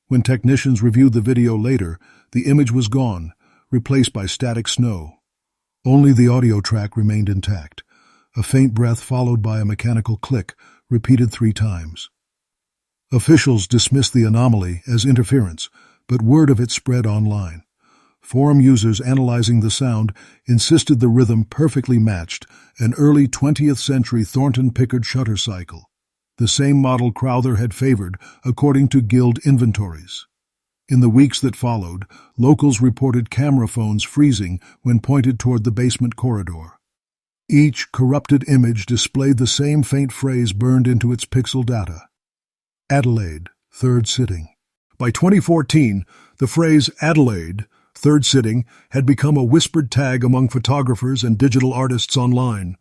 When technicians reviewed the video later, the image was gone, replaced by static snow. Only the audio track remained intact, a faint breath followed by a mechanical click, repeated 3 times. Officials dismissed the anomaly as interference, but word of it spread online. Forum users analyzing the sound insisted the rhythm perfectly matched an early 20th century Thornton-Pickard shutter cycle, the same model Crowther had favored according to guild inventories. In the weeks that followed, locals reported camera phones freezing when pointed toward the basement corridor. Each corrupted image displayed the same faint phrase burned into its pixel data. Adelaide, third sitting. By 2014, the phrase Adelaide, third sitting, had become a whispered tag among photographers and digital artists online,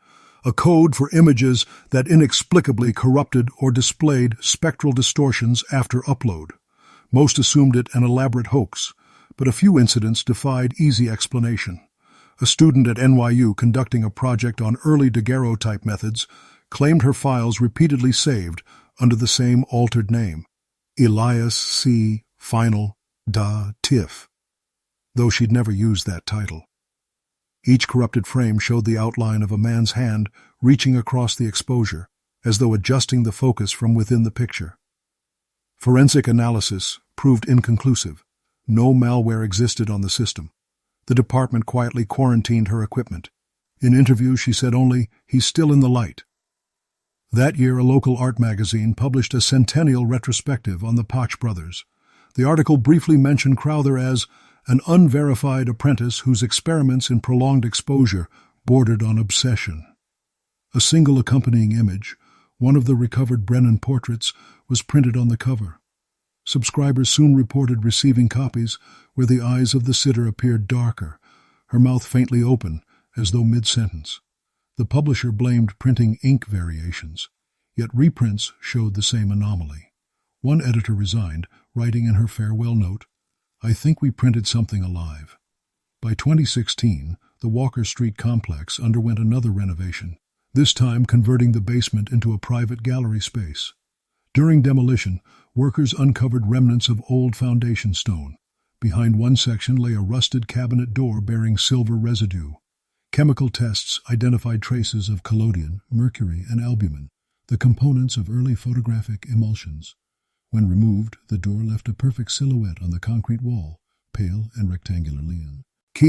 a code for images that inexplicably corrupted or displayed spectral distortions after upload. Most assumed it an elaborate hoax, but a few incidents defied easy explanation. A student at NYU conducting a project on early daguerreotype methods claimed her files repeatedly saved under the same altered name, Elias C. Final Da Tiff, though she'd never used that title. Each corrupted frame showed the outline of a man's hand reaching across the exposure, as though adjusting the focus from within the picture. Forensic analysis proved inconclusive. No malware existed on the system. The department quietly quarantined her equipment. In interviews, she said only, "He's still in the light." That year, a local art magazine published a centennial retrospective on the Potch brothers. The article briefly mentioned Crowther as an unverified apprentice whose experiments in prolonged exposure bordered on obsession. A single accompanying image, one of the recovered Brennan portraits, was printed on the cover. Subscribers soon reported receiving copies where the eyes of the sitter appeared darker, her mouth faintly open, as though mid-sentence. The publisher blamed printing ink variations, yet reprints showed the same anomaly. One editor resigned, writing in her farewell note, "I think we printed something alive." By 2016, the Walker Street complex underwent another renovation, this time converting the basement into a private gallery space. During demolition, workers uncovered remnants of old foundation stone. Behind one section lay a rusted cabinet door bearing silver residue. Chemical tests identified traces of collodion, mercury, and albumin, the components of early photographic emulsions. When removed, the door left a perfect silhouette on the concrete wall, pale and rectangularly in.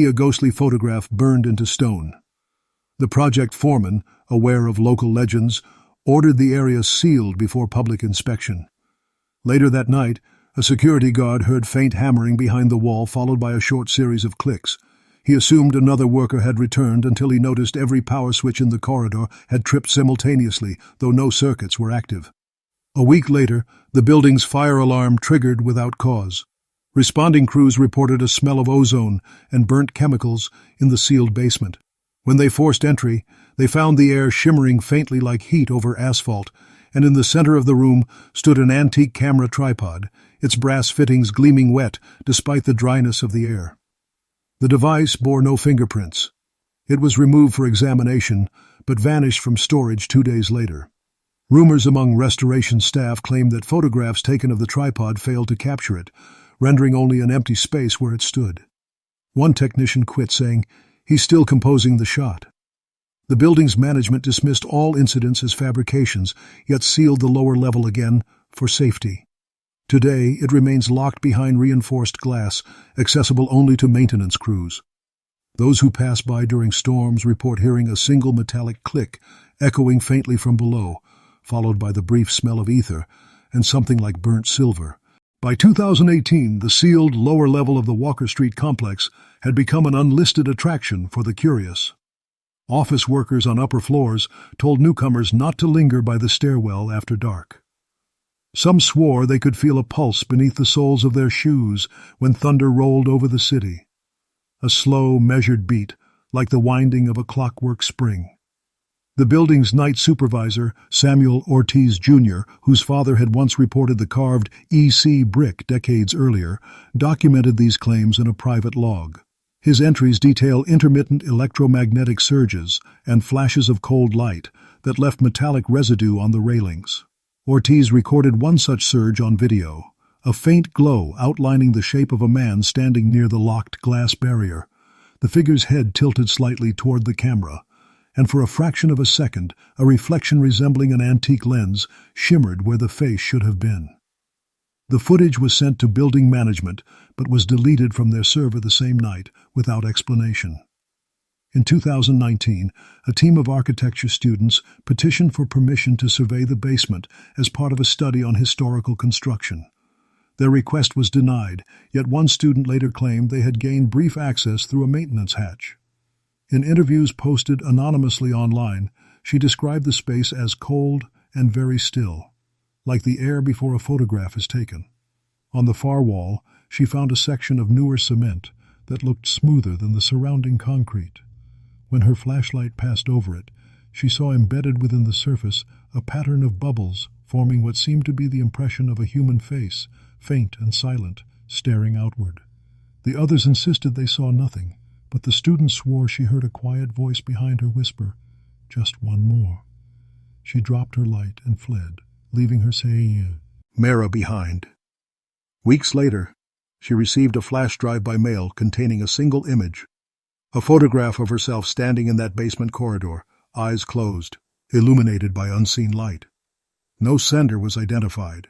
A ghostly photograph burned into stone. The project foreman, aware of local legends, ordered the area sealed before public inspection. Later that night, a security guard heard faint hammering behind the wall, followed by a short series of clicks. He assumed another worker had returned until he noticed every power switch in the corridor had tripped simultaneously, though no circuits were active. A week later, the building's fire alarm triggered without cause. Responding crews reported a smell of ozone and burnt chemicals in the sealed basement. When they forced entry, they found the air shimmering faintly like heat over asphalt, and in the center of the room stood an antique camera tripod, its brass fittings gleaming wet despite the dryness of the air. The device bore no fingerprints. It was removed for examination, but vanished from storage 2 days later. Rumors among restoration staff claimed that photographs taken of the tripod failed to capture it, rendering only an empty space where it stood. One technician quit, saying, "He's still composing the shot." The building's management dismissed all incidents as fabrications, yet sealed the lower level again for safety. Today, it remains locked behind reinforced glass, accessible only to maintenance crews. Those who pass by during storms report hearing a single metallic click echoing faintly from below, followed by the brief smell of ether and something like burnt silver. By 2018, the sealed lower level of the Walker Street complex had become an unlisted attraction for the curious. Office workers on upper floors told newcomers not to linger by the stairwell after dark. Some swore they could feel a pulse beneath the soles of their shoes when thunder rolled over the city. A slow, measured beat, like the winding of a clockwork spring. The building's night supervisor, Samuel Ortiz Jr., whose father had once reported the carved EC brick decades earlier, documented these claims in a private log. His entries detail intermittent electromagnetic surges and flashes of cold light that left metallic residue on the railings. Ortiz recorded one such surge on video, a faint glow outlining the shape of a man standing near the locked glass barrier. The figure's head tilted slightly toward the camera, and for a fraction of a second, a reflection resembling an antique lens shimmered where the face should have been. The footage was sent to building management, but was deleted from their server the same night, without explanation. In 2019, a team of architecture students petitioned for permission to survey the basement as part of a study on historical construction. Their request was denied, yet one student later claimed they had gained brief access through a maintenance hatch. In interviews posted anonymously online, she described the space as cold and very still, like the air before a photograph is taken. On the far wall, she found a section of newer cement that looked smoother than the surrounding concrete. When her flashlight passed over it, she saw embedded within the surface a pattern of bubbles forming what seemed to be the impression of a human face, faint and silent, staring outward. The others insisted they saw nothing, but the student swore she heard a quiet voice behind her whisper, "Just one more." She dropped her light and fled, leaving her Mara behind. Weeks later, she received a flash drive by mail containing a single image, a photograph of herself standing in that basement corridor, eyes closed, illuminated by unseen light. No sender was identified.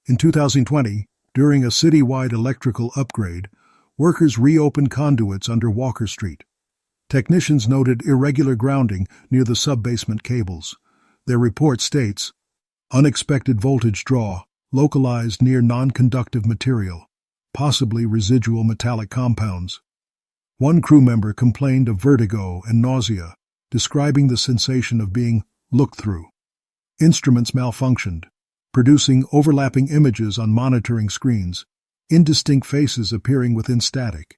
In 2020, during a citywide electrical upgrade, workers reopened conduits under Walker Street. Technicians noted irregular grounding near the sub-basement cables. Their report states, "Unexpected voltage draw, localized near non-conductive material, possibly residual metallic compounds." One crew member complained of vertigo and nausea, describing the sensation of being looked through. Instruments malfunctioned, producing overlapping images on monitoring screens, indistinct faces appearing within static.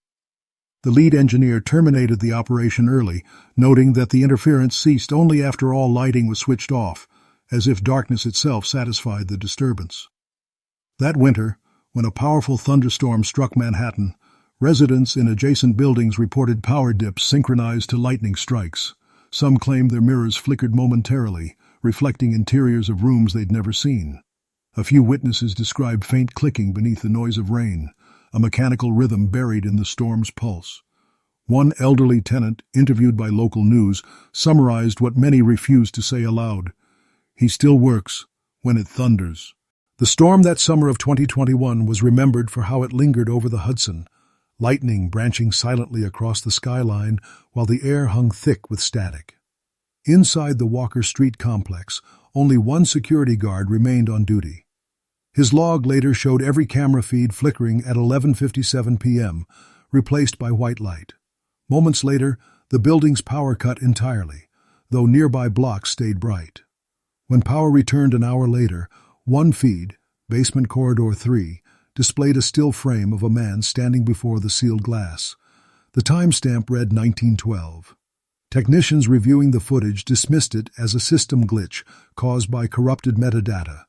The lead engineer terminated the operation early, noting that the interference ceased only after all lighting was switched off, as if darkness itself satisfied the disturbance. That winter, when a powerful thunderstorm struck Manhattan, residents in adjacent buildings reported power dips synchronized to lightning strikes. Some claimed their mirrors flickered momentarily, reflecting interiors of rooms they'd never seen. A few witnesses described faint clicking beneath the noise of rain, a mechanical rhythm buried in the storm's pulse. One elderly tenant, interviewed by local news, summarized what many refused to say aloud. "He still works when it thunders." The storm that summer of 2021 was remembered for how it lingered over the Hudson, lightning branching silently across the skyline while the air hung thick with static. Inside the Walker Street complex, only one security guard remained on duty. His log later showed every camera feed flickering at 11:57 p.m., replaced by white light. Moments later, the building's power cut entirely, though nearby blocks stayed bright. When power returned an hour later, one feed, Basement Corridor 3, displayed a still frame of a man standing before the sealed glass. The timestamp read 1912. Technicians reviewing the footage dismissed it as a system glitch caused by corrupted metadata,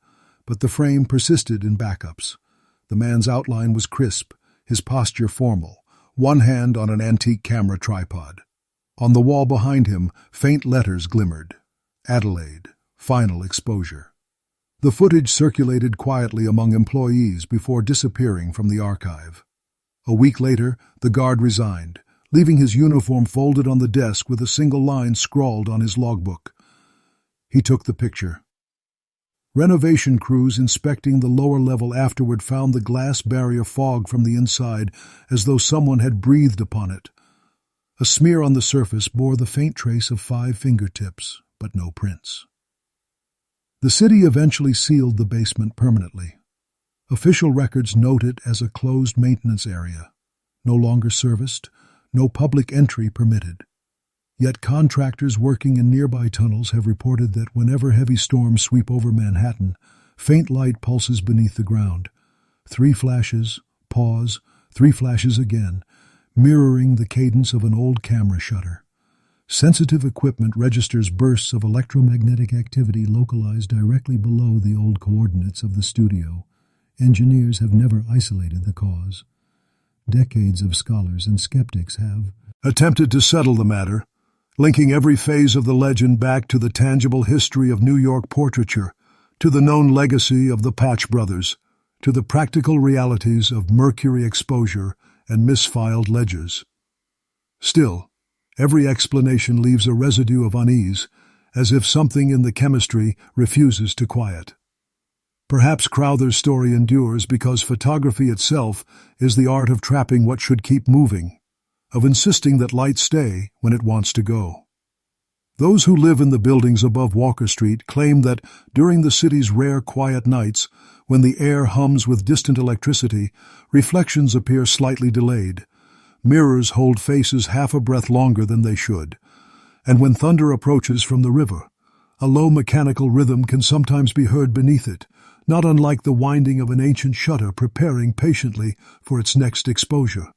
but the frame persisted in backups. The man's outline was crisp, his posture formal, one hand on an antique camera tripod. On the wall behind him, faint letters glimmered. Adelaide, final exposure. The footage circulated quietly among employees before disappearing from the archive. A week later, the guard resigned, leaving his uniform folded on the desk with a single line scrawled on his logbook. He took the picture. Renovation crews inspecting the lower level afterward found the glass barrier fogged from the inside as though someone had breathed upon it. A smear on the surface bore the faint trace of 5 fingertips, but no prints. The city eventually sealed the basement permanently. Official records note it as a closed maintenance area, no longer serviced, no public entry permitted. Yet contractors working in nearby tunnels have reported that whenever heavy storms sweep over Manhattan, faint light pulses beneath the ground. 3 flashes, pause, 3 flashes again, mirroring the cadence of an old camera shutter. Sensitive equipment registers bursts of electromagnetic activity localized directly below the old coordinates of the studio. Engineers have never isolated the cause. Decades of scholars and skeptics have attempted to settle the matter, linking every phase of the legend back to the tangible history of New York portraiture, to the known legacy of the Patch Brothers, to the practical realities of mercury exposure and misfiled ledgers. Still, every explanation leaves a residue of unease, as if something in the chemistry refuses to quiet. Perhaps Crowther's story endures because photography itself is the art of trapping what should keep moving, of insisting that light stay when it wants to go. Those who live in the buildings above Walker Street claim that during the city's rare quiet nights, when the air hums with distant electricity, reflections appear slightly delayed. Mirrors hold faces half a breath longer than they should. And when thunder approaches from the river, a low mechanical rhythm can sometimes be heard beneath it, not unlike the winding of an ancient shutter preparing patiently for its next exposure.